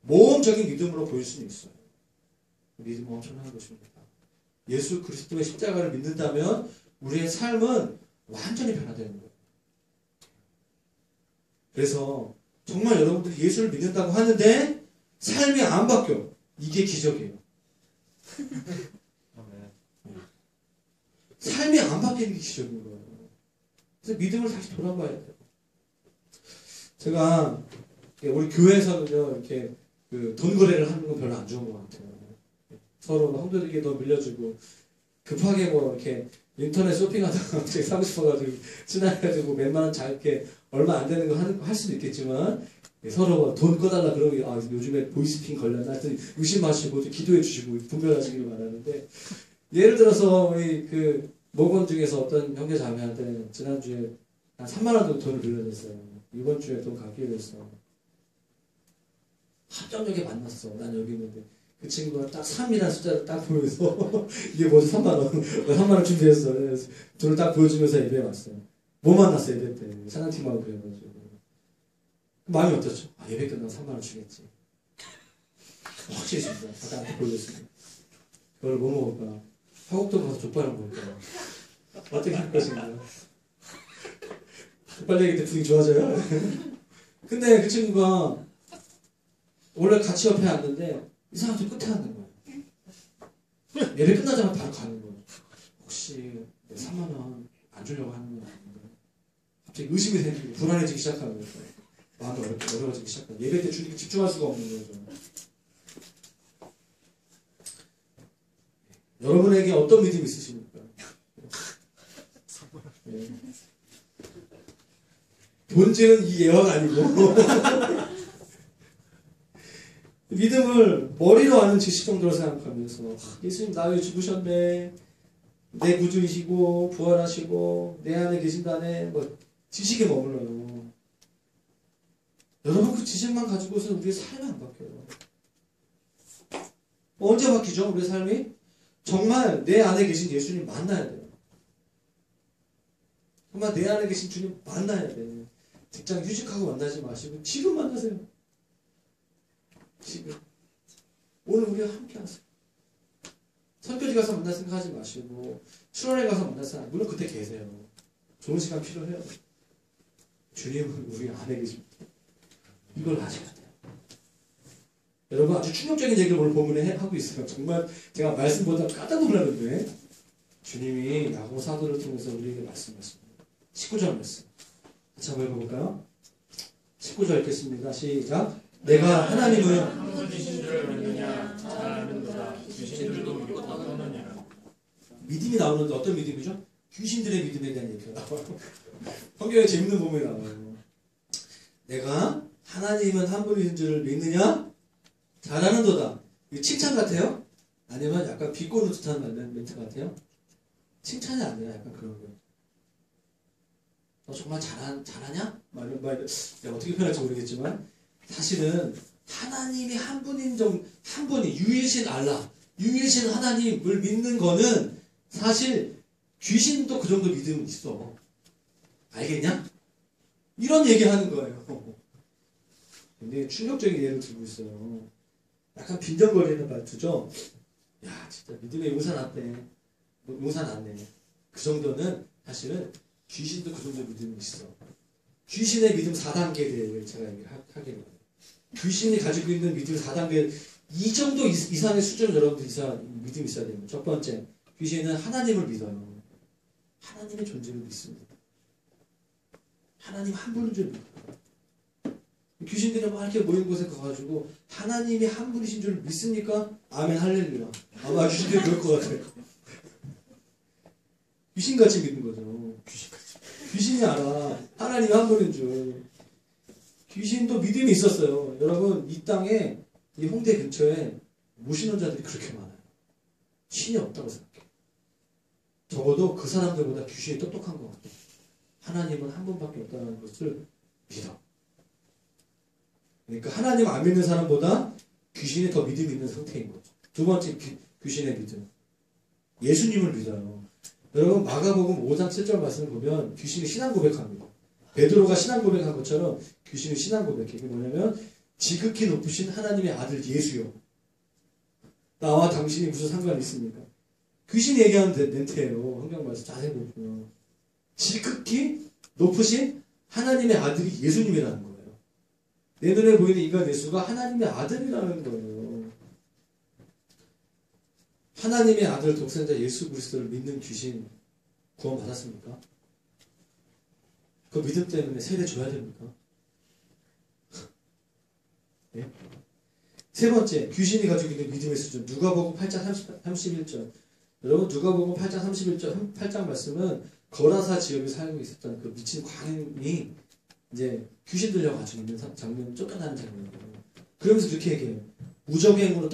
모험적인 믿음으로 보일 수는 있어요. 믿음은 엄청난 것입니다. 예수 그리스도의 십자가를 믿는다면 우리의 삶은 완전히 변화되는 거예요. 그래서 정말 여러분들이 예수를 믿는다고 하는데 삶이 안 바뀌어. 이게 기적이에요. 삶이 안 바뀌는 게 기적인 거예요. 그래서 믿음을 다시 돌아봐야 돼요. 제가 우리 교회에서는요 이렇게 그 돈 거래를 하는 건 별로 안 좋은 것 같아요. 서로 형들에게 더 밀려주고 급하게 뭐 이렇게 인터넷 쇼핑하다가 갑자기 사고 싶어가지고 지나가지고 몇만 원 작게 얼마 안 되는 거 할 수도 있겠지만 서로 돈 꺼달라 그러면 아 요즘에 보이스피싱 걸렸나 하여튼 의심 마시고 기도해 주시고 분별하시길 바라는데 예를 들어서 우리 그 모건 중에서 어떤 형제 자매한테 지난주에 한 3만 원 정도 돈을 빌려줬어요. 이번 주에 돈 갚기로 했어. 합정역에 만났어. 난 여기 있는데 그 친구가 딱 3이라는 숫자를 딱 보면서 이게 뭐지 3만 원 3만 원 준비했어. 그래서 돈을 딱 보여주면서 예배에 왔어요. 뭐 만났어 예배 때 찬양팀하고 그래가지고 마음이 어떻죠? 아 예배 끝나면 3만 원 주겠지. 확실히 준다. 아까 나한테 보여줬으니까. 그걸 뭐 먹을까? 화곡동 가서 족발을 먹을까? 어떻게 할 것인가? 족발 얘기 때 분위기 좋아져요? 근데 그 친구가 원래 같이 옆에 앉는데 이 사람 좀 끝에 앉는 거야. 예배 끝나자마자 바로 가는 거야. 혹시 3만 원 안 주려고 하는 건 아닌가? 갑자기 의심이 생기고 불안해지기 시작하는 거예요. 마음이 어려워지기 시작하고 예배 때 주님께 집중할 수가 없는 거죠. 여러분에게 어떤 믿음이 있으십니까? 네. 본질은 이 예화가 아니고 믿음을 머리로 아는 지식 정도로 생각하면서 예수님 나 왜 죽으셨네 내 구주이시고 부활하시고 내 안에 계신다네 뭐 지식에 머물러요. 여러분 그 지식만 가지고서는 우리의 삶이 안 바뀌어요. 언제 바뀌죠? 우리의 삶이? 정말 내 안에 계신 예수님 만나야 돼요. 정말 내 안에 계신 주님 만나야 돼. 직장 휴직하고 만나지 마시고 지금 만나세요. 지금. 오늘 우리가 함께 하세요. 선교지 가서 만날 생각하지 마시고 출원에 가서 만날 생각 물론 그때 계세요. 좋은 시간 필요해요. 주님은 우리 안에 계십니다. 이걸 아셔야 돼요. 여러분 아주 충격적인 얘기를 오늘 본문에 하고 있어요. 정말 제가 말씀보다 깜짝 놀랐는데 주님이 야고보 사도를 통해서 우리에게 말씀하십니다. 19절 말씀 같이 한번 읽어볼까요? 19절 읽겠습니다. 시작. 내가 하나님은 하나님이신 줄 믿느냐 잘 아는도다. 귀신들도 믿고 떠나느냐. 믿음이 나오는데 어떤 믿음이죠? 귀신들의 믿음에 대한 얘기가 나와요. 성경에 재밌는 부분이 나와요. 내가 하나님은 한 분이신 줄 믿느냐? 잘하는도다. 이거 칭찬 같아요? 아니면 약간 비꼬는 듯한 멘트 같아요? 칭찬이 아니라 약간 그런 거예요. 너 정말 잘하냐? 내가 어떻게 표현할지 모르겠지만 사실은 하나님이 한 분이 유일신 알라, 유일신 하나님을 믿는 거는 사실 귀신도 그 정도 믿음은 있어. 알겠냐? 이런 얘기하는 거예요. 근데 충격적인 예를 들고 있어요. 약간 빈정거리는 말투죠. 야 진짜 믿음의 용사 났대. 용사 났네. 그 정도는 사실은 귀신도 그 정도 믿음이 있어. 귀신의 믿음 4단계에 대해 제가 얘기를 하게 돼요. 귀신이 가지고 있는 믿음 4단계, 이 정도 이상의 수준을 여러분들 믿음이 있어야 됩니다. 첫 번째, 귀신은 하나님을 믿어요. 하나님의 존재를 믿습니다. 하나님 한 분인 줄 믿어요. 귀신들이 막 이렇게 모인 곳에 가가지고 하나님이 한 분이신 줄 믿습니까? 아멘 할렐루야. 아마 귀신들이 그럴 것 같아요. 귀신같이 믿는 거죠. 귀신이 알아. 하나님이 한 분인 줄. 귀신도 믿음이 있었어요. 여러분, 이 땅에, 이 홍대 근처에 무신론자들이 그렇게 많아요. 신이 없다고 생각해요. 적어도 그 사람들보다 귀신이 똑똑한 것 같아요. 하나님은 한 분밖에 없다는 것을 믿어. 그러니까 하나님 안 믿는 사람보다 귀신이 더 믿음이 있는 상태인 거죠. 두 번째, 귀신의 믿음. 예수님을 믿어요. 여러분, 마가복음 5장 7절 말씀을 보면 귀신이 신앙 고백합니다. 베드로가 신앙 고백한 것처럼 귀신이 신앙 고백해. 이게 뭐냐면 지극히 높으신 하나님의 아들 예수요. 나와 당신이 무슨 상관이 있습니까? 귀신이 얘기하는 멘트예요. 성경 말씀 자세히 보면. 지극히 높으신 하나님의 아들이 예수님이라는 거예요. 내 눈에 보이는 인간 예수가 하나님의 아들이라는 거예요. 하나님의 아들 독생자 예수 그리스도를 믿는 귀신 구원 받았습니까? 그 믿음 때문에 세례 줘야 됩니까? 네? 세 번째, 귀신이 가지고 있는 믿음의 수준. 누가복음 8장 31절. 여러분, 누가복음 8장 31절 8장 말씀은 거라사 지역에 살고 있었던 그 미친 광인이 이제 귀신 들려가지고 있는 장면, 쫓겨나는 장면이에요. 그러면서 이렇게 얘기해요. 무적행으로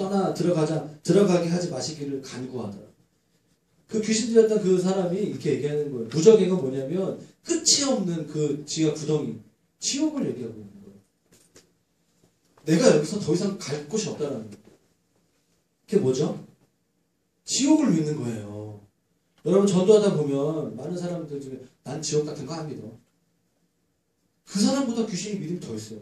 들어가게 하지 마시기를 간구하더라. 그 귀신 들렸던 그 사람이 이렇게 얘기하는 거예요. 무적행은 뭐냐면 끝이 없는 그 지하 구덩이, 지옥을 얘기하고 있는 거예요. 내가 여기서 더 이상 갈 곳이 없다는 거예요. 그게 뭐죠? 지옥을 믿는 거예요. 여러분, 전도하다 보면 많은 사람들 중에 난 지옥 같은 거 안 믿어. 그 사람보다 귀신이 믿음이 더 있어요.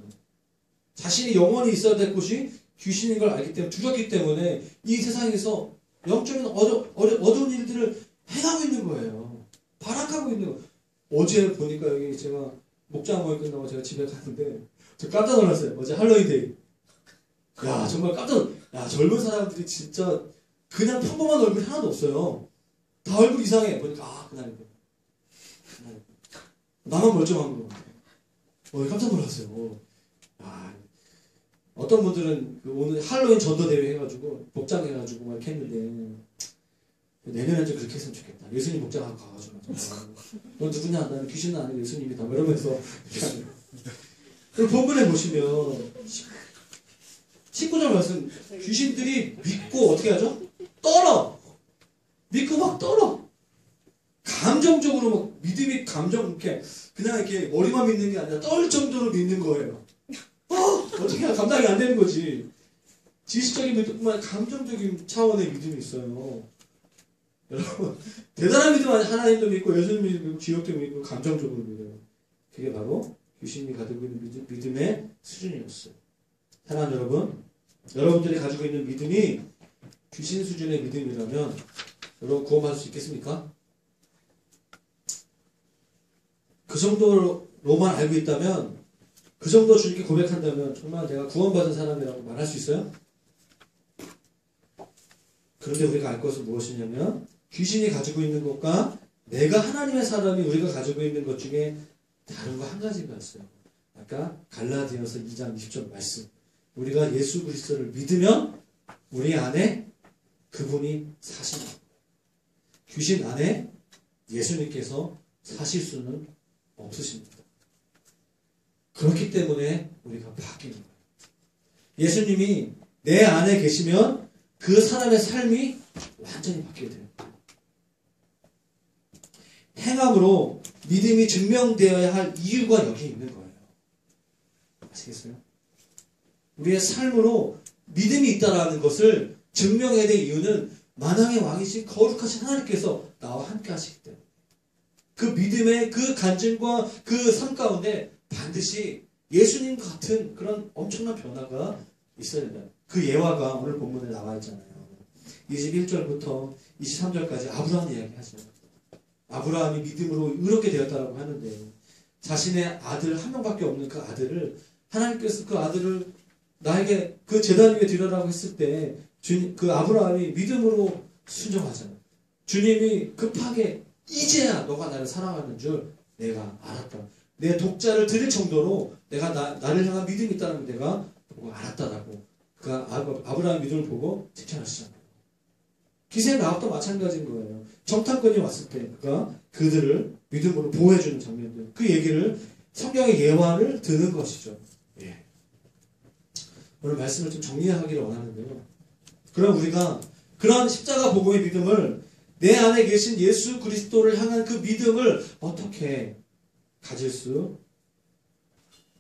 자신이 영원히 있어야 될 곳이 귀신인 걸 알기 때문에, 두렵기 때문에 이 세상에서 영적인 어두운 일들을 행하고 있는 거예요. 발악하고 있는 거예요. 어제 보니까 여기 제가 목장 모임 끝나고 제가 집에 갔는데 저 깜짝 놀랐어요. 어제 할로윈데이. 야, 정말 야, 젊은 사람들이 진짜 그냥 평범한 얼굴이 하나도 없어요. 다 얼굴 이상해. 보니까 그날이구나. 나만 멀쩡한 거. 깜짝 놀랐어요. 야, 어떤 분들은 오늘 할로윈 전도대회 해가지고 복장 해가지고 막 이렇게 했는데 내년에 좀 그렇게 했으면 좋겠다. 예수님 복장하고 가가지고 너 누구냐? 나는 귀신은 아니고 예수님이다. 이러면서 그리고 본문에 보시면 19절 말씀, 귀신들이 믿고 어떻게 하죠? 떨어. 믿고 막 떨어. 감정적으로 막 믿음이 이렇게 그냥 이렇게 머리만 믿는 게 아니라 떨 정도로 믿는 거예요. 어떻게 감당이 안 되는 거지. 지식적인 믿음뿐만 아니라 감정적인 차원의 믿음이 있어요. 여러분, 대단한 믿음 아니야. 하나님도 믿고 예수님 믿고 지옥도 믿고 감정적으로 믿어요. 그게 바로 귀신이 가지고 있는 믿음의 수준이었어요. 사랑하는 여러분, 여러분들이 가지고 있는 믿음이 귀신 수준의 믿음이라면 여러분 구원받을 수 있겠습니까? 그 정도로만 알고 있다면, 그 정도 주님께 고백한다면 정말 내가 구원받은 사람이라고 말할 수 있어요? 그런데 우리가 알 것은 무엇이냐면 귀신이 가지고 있는 것과 내가 하나님의 사람이 우리가 가지고 있는 것 중에 다른 거 한 가지가 있어요. 아까 갈라디아서 2장 20절 말씀, 우리가 예수 그리스도를 믿으면 우리 안에 그분이 사신다. 귀신 안에 예수님께서 사실 수는 없으십니다. 그렇기 때문에 우리가 바뀌는 거예요. 예수님이 내 안에 계시면 그 사람의 삶이 완전히 바뀌게 돼요. 행함으로 믿음이 증명되어야 할 이유가 여기 있는 거예요. 아시겠어요? 우리의 삶으로 믿음이 있다라는 것을 증명해야 될 이유는 만왕의 왕이신 거룩하신 하나님께서 나와 함께 하시기 때문에, 그 믿음의 그 간증과 그 삶 가운데 반드시 예수님 같은 그런 엄청난 변화가 있어야 된다. 그 예화가 오늘 본문에 나와 있잖아요. 21절부터 23절까지 아브라함 이야기 하죠. 아브라함이 믿음으로 의롭게 되었다라고 하는데 자신의 아들 한 명밖에 없는 그 아들을 하나님께서 그 아들을 나에게 그 제단 위에 드려라고 했을 때 그 아브라함이 믿음으로 순종하잖아요. 주님이 급하게 이제야 너가 나를 사랑하는 줄 내가 알았다. 내 독자를 드릴 정도로 내가 나를 향한 믿음이 있다는 걸 내가 보고 알았다라고 그 아브라함의 믿음을 보고 칭찬하시잖아요. 기생 라합도 마찬가지인 거예요. 정탐꾼이 왔을 때 그가 그들을 믿음으로 보호해주는 장면들, 그 얘기를 성경의 예화를 드는 것이죠. 예. 오늘 말씀을 좀 정리하기를 원하는데요. 그럼 우리가 그런 십자가 복음의 믿음을 내 안에 계신 예수 그리스도를 향한 그 믿음을 어떻게 가질 수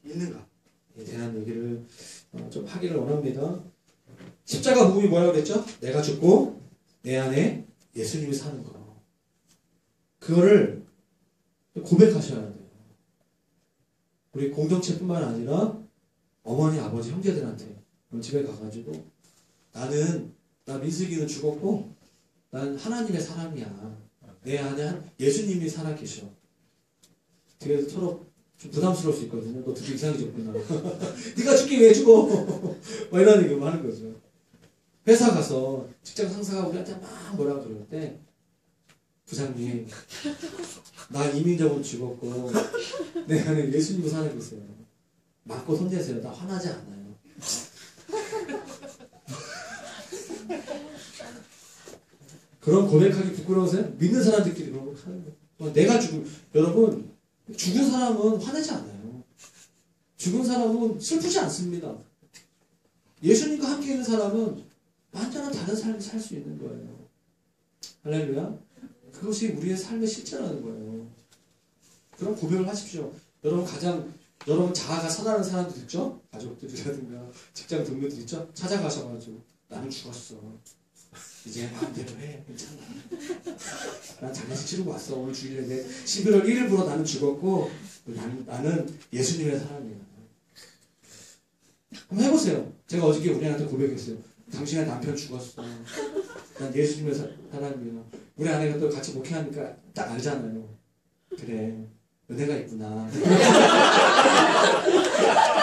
있는가에 대한 얘기를 좀 하기를 원합니다. 십자가 복음이 뭐라고 그랬죠? 내가 죽고 내 안에 예수님이 사는 거. 그거를 고백하셔야 돼요. 우리 공동체뿐만 아니라 어머니, 아버지, 형제들한테 집에 가가지고 나 민숙이는 죽었고 난 하나님의 사람이야. 내 안에 예수님이 살아계셔. 그래서 서로 좀 부담스러울 수 있거든요. 너 되게 이상해졌구나. 네가 죽기 왜 죽어? 막 이런 얘기 하는 거죠. 회사 가서 직장 상사가 우리한테 막 뭐라 그럴 때 부장님 나 이민자분 죽었고 내 안에 예수님이 살아계세요. 맞고 손대세요. 나 화나지 않아요. 그런 고백하기 부끄러우세요? 믿는 사람들끼리 그런 거 하는 거예요. 내가 여러분 죽은 사람은 화내지 않아요. 죽은 사람은 슬프지 않습니다. 예수님과 함께 있는 사람은 완전한 다른 삶을 살 수 있는 거예요. 할렐루야. 그것이 우리의 삶의 실제라는 거예요. 그런 고백을 하십시오. 여러분 자아가 선하는 사람들 있죠? 가족들이라든가 직장 동료들 있죠? 찾아가셔가지고 나는 죽었어. 이제 마음대로 해. 괜찮아. 난 장례식 치르고 왔어. 오늘 주일에 11월 1일부로 나는 죽었고 나는 예수님의 사람이야. 한번 해보세요. 제가 어저께 우리 아내한테 고백했어요. 당신의 남편 죽었어. 난 예수님의 사람이야. 우리 아내가 또 같이 목회하니까 딱 알잖아요. 그래. 은혜가 있구나.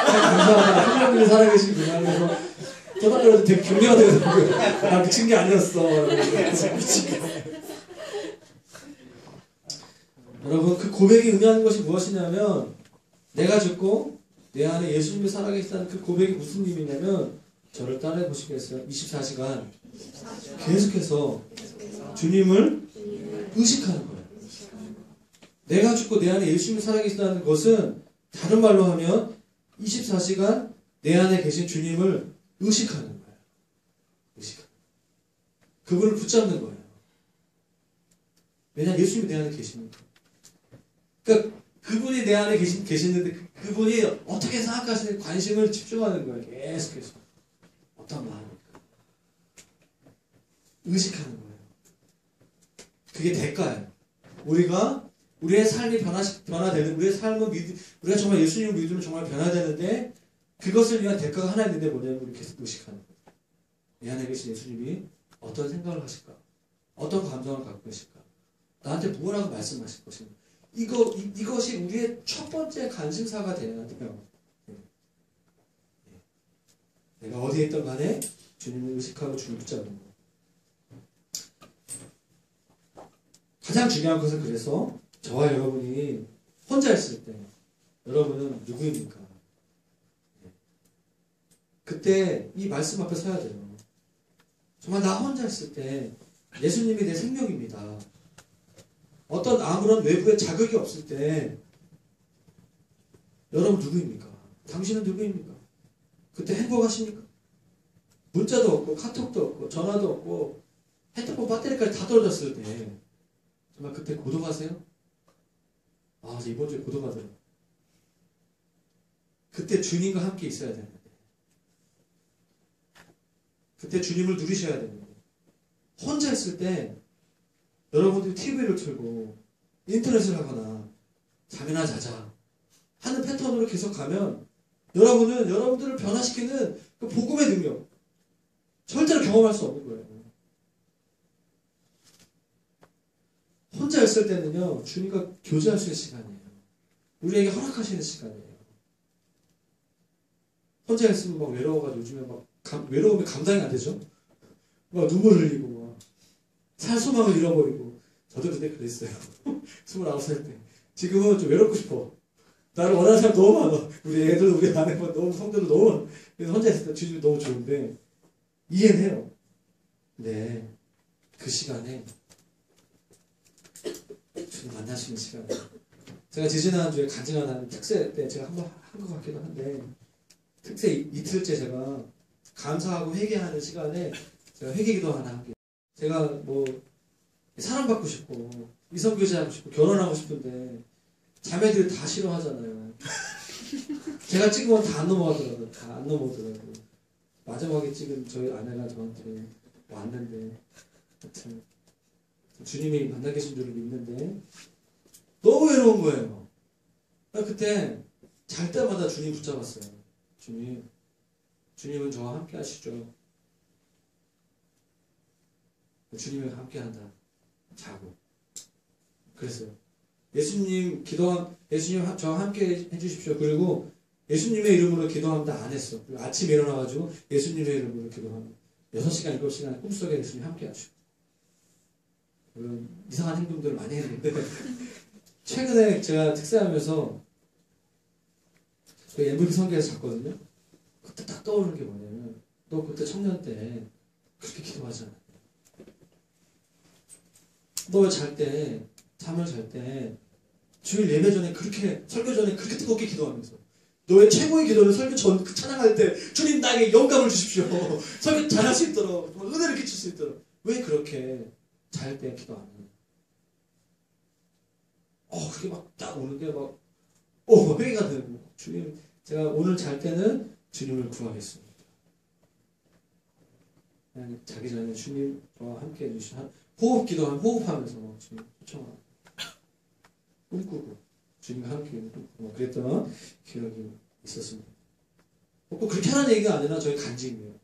감사하다. 하나님이 살아계시구나. 그래서 저번에도 되게 격려가 되더라고요. 나 미친 게 아니었어. 여러분, 그 고백이 의미하는 것이 무엇이냐면 내가 죽고 내 안에 예수님이 살아계시다는 그 고백이 무슨 의미냐면 저를 따라해 보시겠어요? 24시간 계속해서 주님을 의식하는 거예요. 내가 죽고 내 안에 예수님이 살아계시다는 것은 다른 말로 하면 24시간 내 안에 계신 주님을 의식하는 거예요. 의식하는. 그분을 붙잡는 거예요. 왜냐하면 예수님이 내 안에 계시니까. 그러니까 그분이 내 안에 계시는데 그분이 어떻게 생각하시는 관심을 집중하는 거예요. 계속해서. 어떤 마음일까? 의식하는 거예요. 그게 대가예요. 우리의 삶이 변화되는, 우리의 삶은 우리가 정말 예수님을 믿으면 정말 변화되는데 그것을 위한 대가가 하나 있는데 뭐냐면 우리 계속 의식하는 거예요. 내 안에 계신 예수님이 어떤 생각을 하실까? 어떤 감정을 갖고 계실까? 나한테 뭐라고 말씀하실 것인가? 이것이 우리의 첫 번째 관심사가 되어야 돼요. 내가 어디에 있던 간에 주님을 의식하고 주님을 붙잡는 거. 가장 중요한 것은 그래서 저와 여러분이 혼자 있을 때 여러분은 누구입니까? 그때 이 말씀 앞에 서야 돼요. 정말 나 혼자 있을 때 예수님이 내 생명입니다. 어떤 아무런 외부의 자극이 없을 때 여러분 누구입니까? 당신은 누구입니까? 그때 행복하십니까? 문자도 없고 카톡도 없고 전화도 없고 핸드폰 배터리까지 다 떨어졌을 때 정말 그때 고독하세요? 아, 이번 주에 고독하더라고요. 그때 주님과 함께 있어야 되는데 그때 주님을 누리셔야 되는데 혼자 있을 때 여러분들이 TV를 틀고 인터넷을 하거나 잠이나 자자 하는 패턴으로 계속 가면 여러분은 여러분들을 변화시키는 그 복음의 능력 절대로 경험할 수 없는 거예요. 혼자 혼자 있을 때는요, 주님과 교제할 수 있는 시간이에요. 우리에게 허락하시는 시간이에요. 혼자 있으면 막 외로워가지고 요즘에 막 외로움이 감당이 안 되죠? 막 눈물 흘리고, 막 살 소망을 잃어버리고. 저도 그때 그랬어요. 29살 때. 지금은 좀 외롭고 싶어. 나를 원하는 사람 너무 많아. 우리 애들도 우리 아내가 너무 성도도 너무 많아. 그래서 혼자 있을 때 주님이 너무 좋은데, 이해는 해요. 네. 그 시간에 주님 만나시는 시간. 제가 지지난주에 간증한 하는 특세 때 제가 한번 한 것 같기도 한데, 특세 이틀째 제가 감사하고 회개하는 시간에 제가 회개기도 하나 할게요. 제가 뭐 사랑받고 싶고 이성교제하고 싶고 결혼하고 싶은데 자매들이 다 싫어하잖아요. 제가 찍은 건 다 안 넘어가더라고요. 다 안 넘어오더라고요. 마지막에 찍은 저희 아내가 저한테 왔는데, 하여튼 주님이 만나 계신 줄을 믿는데 너무 외로운 거예요. 그때 잘 때마다 주님 붙잡았어요. 주님은 저와 함께 하시죠. 주님이 함께 한다. 자고. 그랬어요. 예수님 저와 함께 해주십시오. 그리고 예수님의 이름으로 기도합니다. 안 했어. 그리고 아침에 일어나가지고 예수님의 이름으로 기도합니다. 6시간, 7시간 꿈속에 예수님 함께 하시고. 그런 이상한 행동들을 많이 했는데, 최근에 제가 특세하면서 그 MVP 성경에서 잤거든요. 그때 딱 떠오르는 게 뭐냐면, 너 그때 청년 때 그렇게 기도하잖아. 너 잘 때, 잠을 잘 때, 주일 예배 전에 그렇게, 설교 전에 그렇게 뜨겁게 기도하면서, 너의 최고의 기도는 설교 전 찬양할 때, 주님 나에게 영감을 주십시오. 설교 잘할 수 있도록, 은혜를 끼칠 수 있도록. 왜 그렇게 잘 때 기도 안 해요? 그게 막 딱 오는 게 막, 회개가 되고, 주님, 제가 오늘 잘 때는 주님을 구하겠습니다. 그냥 자기 전에 주님 저와 함께 해주시면, 호흡하면서 주님 초청하고, 꿈꾸고, 주님과 함께 꿈꾸고, 그랬던 기억이 있었습니다. 꼭 그렇게 하는 얘기가 아니라 저희 간증이에요.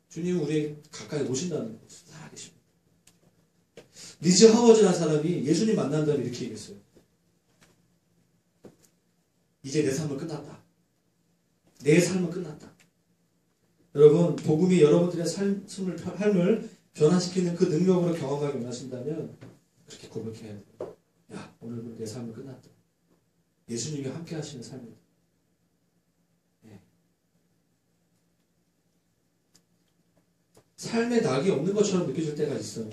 주님은 우리 가까이 오신다는 것을 살아계십니다. 리즈 하워즈라는 사람이 예수님 만난 다음에 이렇게 얘기했어요. 이제 내 삶은 끝났다. 내 삶은 끝났다. 여러분, 복음이 여러분들의 삶을 변화시키는 그 능력으로 경험하게 원하신다면 그렇게 고백해야 돼요. 야, 오늘 내 삶은 끝났다. 예수님이 함께 하시는 삶이다. 네. 삶에 낙이 없는 것처럼 느껴질 때가 있어요.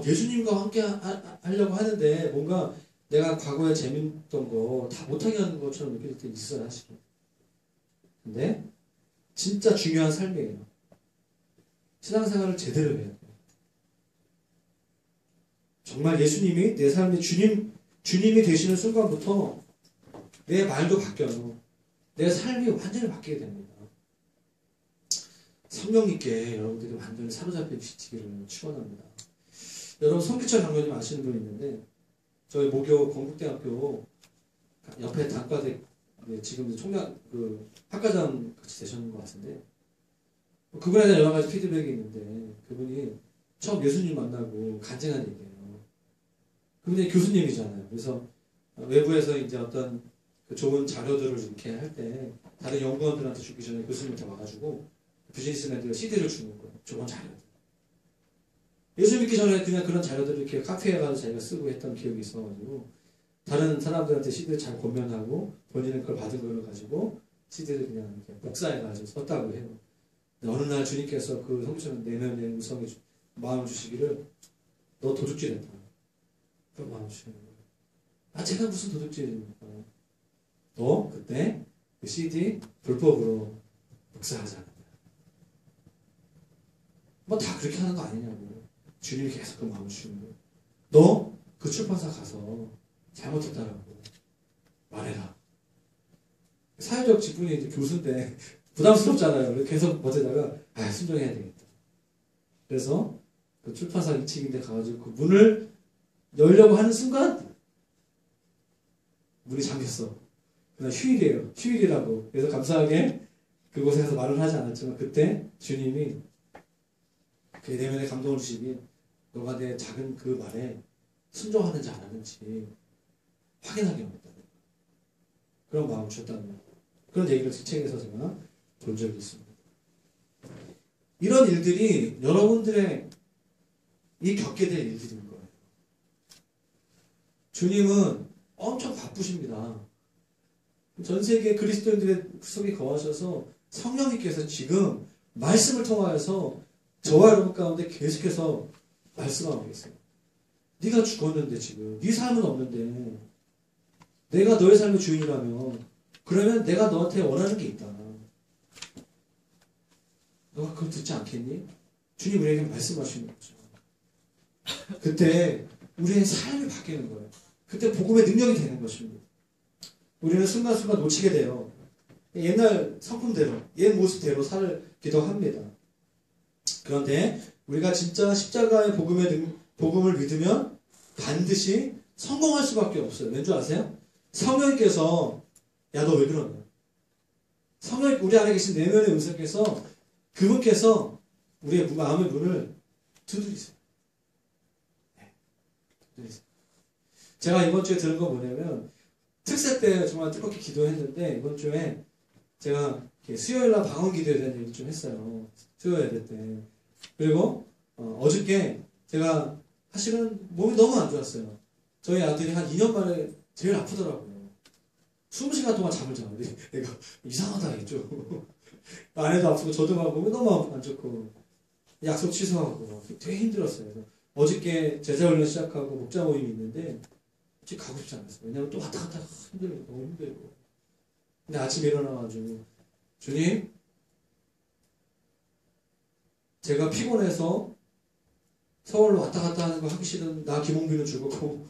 예수님과 함께 하려고 하는데 뭔가 내가 과거에 재밌던 거 다 못하게 하는 것처럼 느껴질 때 있어요, 사실은. 근데 진짜 중요한 삶이에요. 신앙생활을 제대로 해야 돼요. 정말 예수님이 내 삶의 주님이 되시는 순간부터 내 말도 바뀌어요. 내 삶이 완전히 바뀌게 됩니다. 성령님께 여러분들이 완전히 사로잡히시기를 축원합니다. 여러분 성규철 장로님 아시는 분 있는데, 저희 모교 건국대학교 옆에 단과대 지금 총장 학과장 같이 되셨는 것 같은데, 그분에 대한 여러 가지 피드백이 있는데, 그분이 처음 예수님 만나고 간증한 얘기예요. 그분이 교수님이잖아요. 그래서 외부에서 이제 어떤 그 좋은 자료들을 이렇게 할 때 다른 연구원들한테 주기 전에 교수님한테 와가지고 비즈니스맨들 CD를 주는 거예요. 좋은 자료들. 예수 믿기 전에 그냥 그런 자료들을 이렇게 카페에 가서 자기가 쓰고 했던 기억이 있어가지고, 다른 사람들한테 CD를 잘 권면하고 본인은 그걸 받은 걸 가지고 CD를 그냥 이렇게 복사해가지고 썼다고 해요. 근데 어느 날 주님께서 그 성처럼 내면의 음성에 마음을 주시기를, 너 도둑질했다. 그런 마음을 주시는 거예요. 제가 무슨 도둑질입니까? 너 그때 그 CD 불법으로 복사하잖아. 뭐 다 그렇게 하는 거 아니냐고. 주님이 계속 그 마음을 주시는 거예요. 너 그 출판사 가서 잘못했다라고 말해라. 사회적 직분이 이제 교수인데 부담스럽잖아요. 그래서 계속 버티다가 순종해야 되겠다. 그래서 그 출판사 2층인데 가가지고 그 문을 열려고 하는 순간 문이 잠겼어. 그날 휴일이에요. 휴일이라고. 그래서 감사하게 그곳에 가서 말을 하지 않았지만, 그때 주님이 그 내면에 감동을 주시니, 너가 내 작은 그 말에 순종하는지 안 하는지 확인하게 합니다. 그런 마음을 줬다는 거예요. 그런 얘기를 책에서 제가 본 적이 있습니다. 이런 일들이 여러분들의 이 겪게 될 일들인 거예요. 주님은 엄청 바쁘십니다. 전 세계 그리스도인들의 속에 거하셔서 성령님께서 지금 말씀을 통하여서 저와 여러분 가운데 계속해서 말씀하고 계세요. 네가 죽었는데 지금 네 삶은 없는데 내가 너의 삶의 주인이라면 그러면 내가 너한테 원하는 게 있다. 너가 그걸 듣지 않겠니? 주님 우리에게 말씀하시는 거죠. 그때 우리의 삶이 바뀌는 거예요. 그때 복음의 능력이 되는 것입니다. 우리는 순간순간 놓치게 돼요. 옛날 성품대로, 옛 모습대로 살기도 합니다. 그런데 우리가 진짜 십자가의 복음을 믿으면 반드시 성공할 수밖에 없어요. 왠 줄 아세요? 성령님께서 야, 너 왜 그러냐? 성령, 우리 안에 계신 내면의 은사께서 그분께서 우리의 마음의 문을 두드리세요. 네, 두드리세요. 제가 이번 주에 들은 거 뭐냐면 특세 때 정말 뜨겁게 기도했는데 이번 주에 제가 수요일날 방언 기도에 대한 얘기 좀 했어요. 수요일 예배 때. 그리고 어저께 제가 사실은 몸이 너무 안 좋았어요. 저희 아들이 한 2년 만에 제일 아프더라고요. 20시간 동안 잠을 자는데 내가 이상하다 했죠. 아내도 아프고 저도 막 몸이 너무 안 좋고 약속 취소하고 되게 힘들었어요. 그래서 어저께 제자훈련 시작하고 목자 모임이 있는데 솔직히 가고 싶지 않았어요. 왜냐면 또 왔다 갔다 힘들고 너무 힘들고. 근데 아침에 일어나가지고 주님 제가 피곤해서 서울로 왔다 갔다 하는 거 하기 싫은 나 김홍빈은 죽었고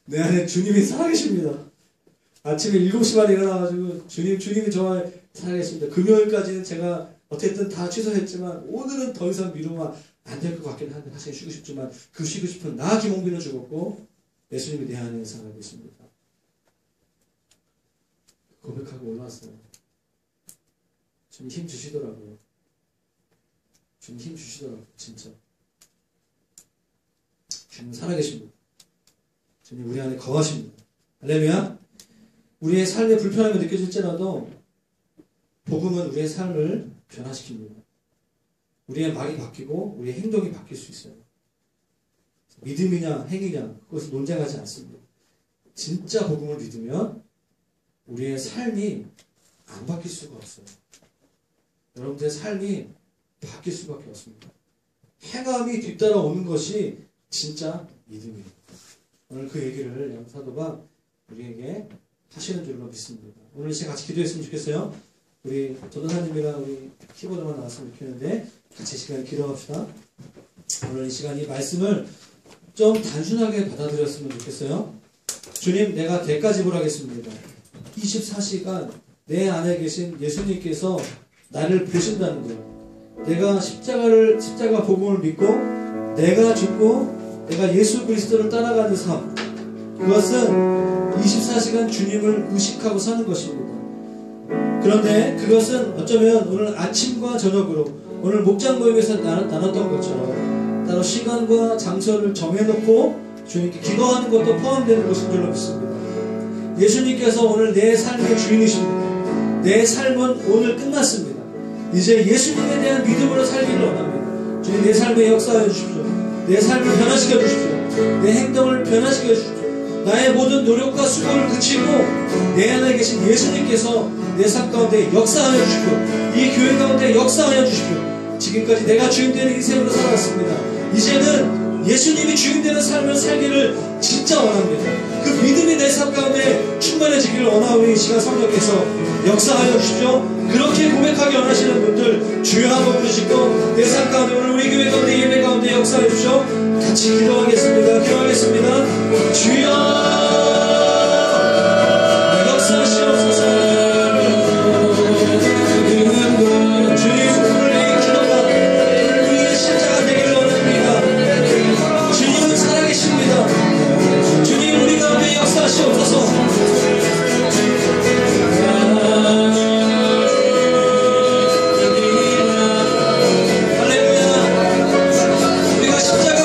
내 안에 주님이 살아계십니다. 아침에 7시 반에 일어나가지고 주님이 저와 살아계십니다. 금요일까지는 제가 어쨌든 다 취소했지만 오늘은 더 이상 미루면 안 될 것 같긴 한데 사실 쉬고 싶지만 그 쉬고 싶은 나 김홍빈은 죽었고 예수님이 내 안에 살아계십니다. 고백하고 올라왔어요. 주님 힘 주시더라고요. 주님 힘 주시더라고요. 진짜. 주님 살아계십니다. 주님 우리 안에 거하십니다. 할렐루야. 우리의 삶에 불편함이 느껴질지라도 복음은 우리의 삶을 변화시킵니다. 우리의 말이 바뀌고 우리의 행동이 바뀔 수 있어요. 믿음이냐 행위냐 그것을 논쟁하지 않습니다. 진짜 복음을 믿으면 우리의 삶이 안 바뀔 수가 없어요. 여러분들의 삶이 바뀔 수밖에 없습니다. 행함이 뒤따라오는 것이 진짜 믿음이에요. 오늘 그 얘기를 양사도가 우리에게 하시는 줄로 믿습니다. 오늘 이 시간 같이 기도했으면 좋겠어요. 우리 전도사님이랑 우리 키보드만 나왔으면 좋겠는데 같이 이 시간 기도합시다. 오늘 이 시간 이 말씀을 좀 단순하게 받아들였으면 좋겠어요. 주님 내가 대가 지불하겠습니다. 24시간 내 안에 계신 예수님께서 나를 보신다는 거예요. 내가 십자가 복음을 믿고 내가 죽고 내가 예수 그리스도를 따라가는 삶 그것은 24시간 주님을 의식하고 사는 것입니다. 그런데 그것은 어쩌면 오늘 아침과 저녁으로 오늘 목장 모임에서 나눴던 것처럼 따로 시간과 장소를 정해놓고 주님께 기도하는 것도 포함되는 것인 줄로 믿습니다. 예수님께서 오늘 내 삶의 주인이십니다. 내 삶은 오늘 끝났습니다. 이제 예수님에 대한 믿음으로 살기를 원합니다. 주님 내 삶에 역사하여 주십시오. 내 삶을 변화시켜 주십시오. 내 행동을 변화시켜 주십시오. 나의 모든 노력과 수고를 그치고 내 안에 계신 예수님께서 내 삶 가운데 역사하여 주십시오. 이 교회 가운데 역사하여 주십시오. 지금까지 내가 주인되는 인생으로 살아왔습니다. 이제는 예수님이 주인되는 삶을 살기를 진짜 원합니다. 그 믿음이 내 삶 가운데 충만해지기를 원하오니 이 시간 성령께서 역사하여 주십시오. 그렇게 고백하기 원하시는 분들 주여 한번 부르시고 내 삶 가운데 오늘 우리 교회 가운데 예배 가운데 역사해 주십시오. 같이 기도하겠습니다. 기도하겠습니다. 주여 역사하시옵소서. 주님 오늘 이 기도가 우리의 십자가 되기를 원합니다. 주님은 살아계십니다. 주님 우리 가운데 역사하시옵소서. 할렐루야. 우리가 십자가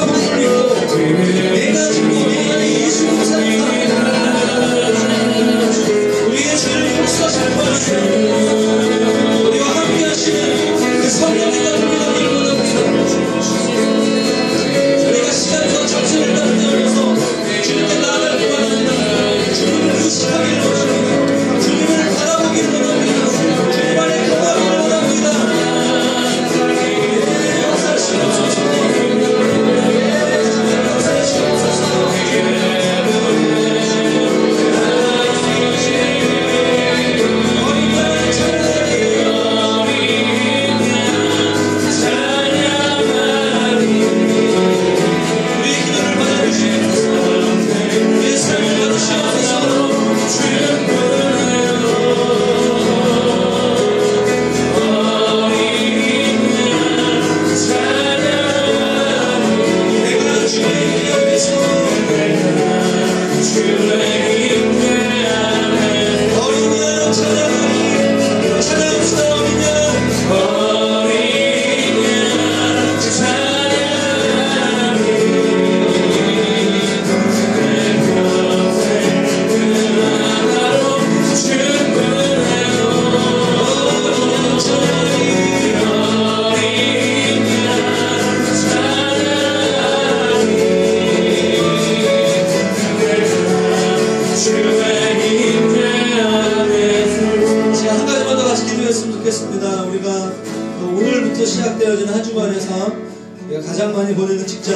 시작되어지는 한 주간의 삶, 우리가 가장 많이 보내는 직장,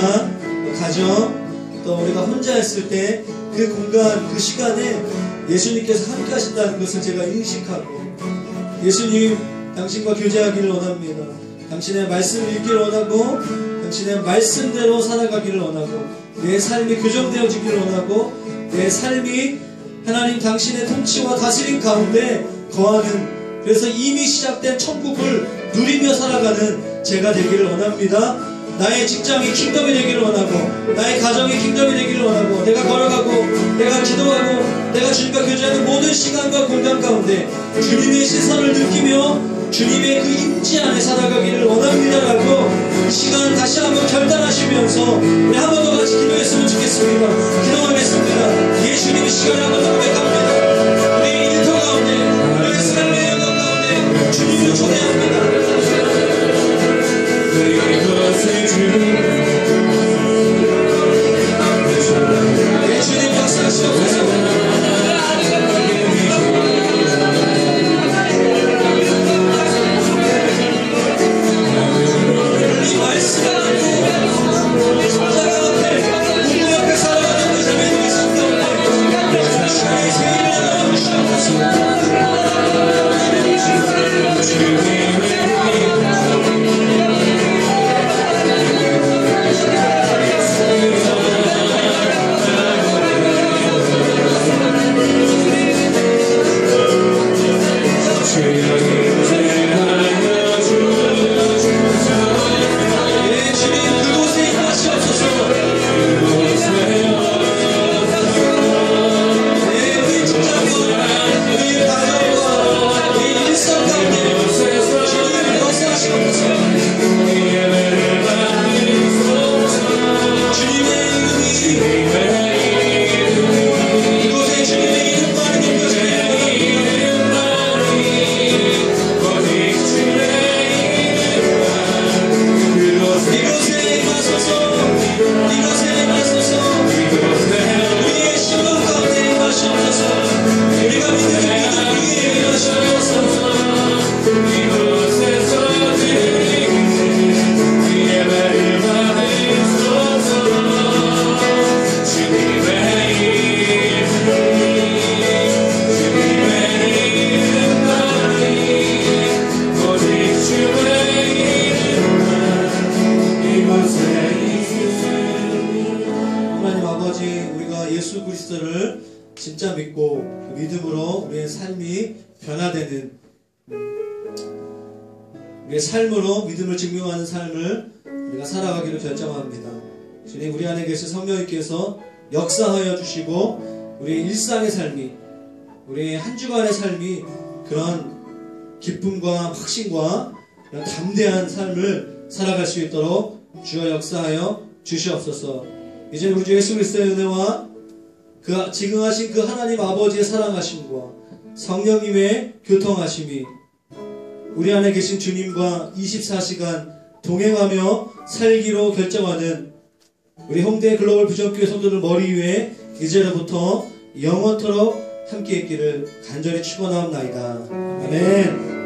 가정, 또 우리가 혼자 있을 때 그 공간, 그 시간에 예수님께서 함께 하신다는 것을 제가 인식하고, 예수님 당신과 교제하기를 원합니다. 당신의 말씀을 읽기를 원하고, 당신의 말씀대로 살아가기를 원하고, 내 삶이 교정되어지기를 원하고, 내 삶이 하나님 당신의 통치와 다스림 가운데 거하는, 그래서 이미 시작된 천국을 누리며 살아가는 제가 되기를 원합니다. 나의 직장이 킹덤이 되기를 원하고, 나의 가정이 킹덤이 되기를 원하고, 내가 걸어가고, 내가 기도하고, 내가 주님과 교제하는 모든 시간과 공간 가운데 주님의 시선을 느끼며 주님의 그 임재 안에 살아가기를 원합니다라고 이 시간 다시 한번 결단하시면서 우리 한 번 더 같이 기도했으면 좋겠습니다. 기도하겠습니다. 예수님의 시간에 한 번 더 고백합니다. 우리 일터 가운데, 우리 삶의 영역 가운데 주님을 초대합니다. 주님 역사하시옵소서. 진짜 믿고 그 믿음으로 우리의 삶이 변화되는, 우리의 삶으로 믿음을 증명하는 삶을 우리가 살아가기를 결정합니다. 주님, 우리 안에 계신 성령님께서 역사하여 주시고 우리의 일상의 삶이, 우리의 한 주간의 삶이 그런 기쁨과 확신과 그런 담대한 삶을 살아갈 수 있도록 주여 역사하여 주시옵소서. 이제 우리 주 예수 그리스도의 은혜와 그 지금하신 그 하나님 아버지의 사랑하심과 성령님의 교통하심이 우리 안에 계신 주님과 24시간 동행하며 살기로 결정하는 우리 홍대 글로벌 부정교회 성도들 머리 위에 이제로부터 영원토록 함께 있기를 간절히 축원하옵나이다. 아멘.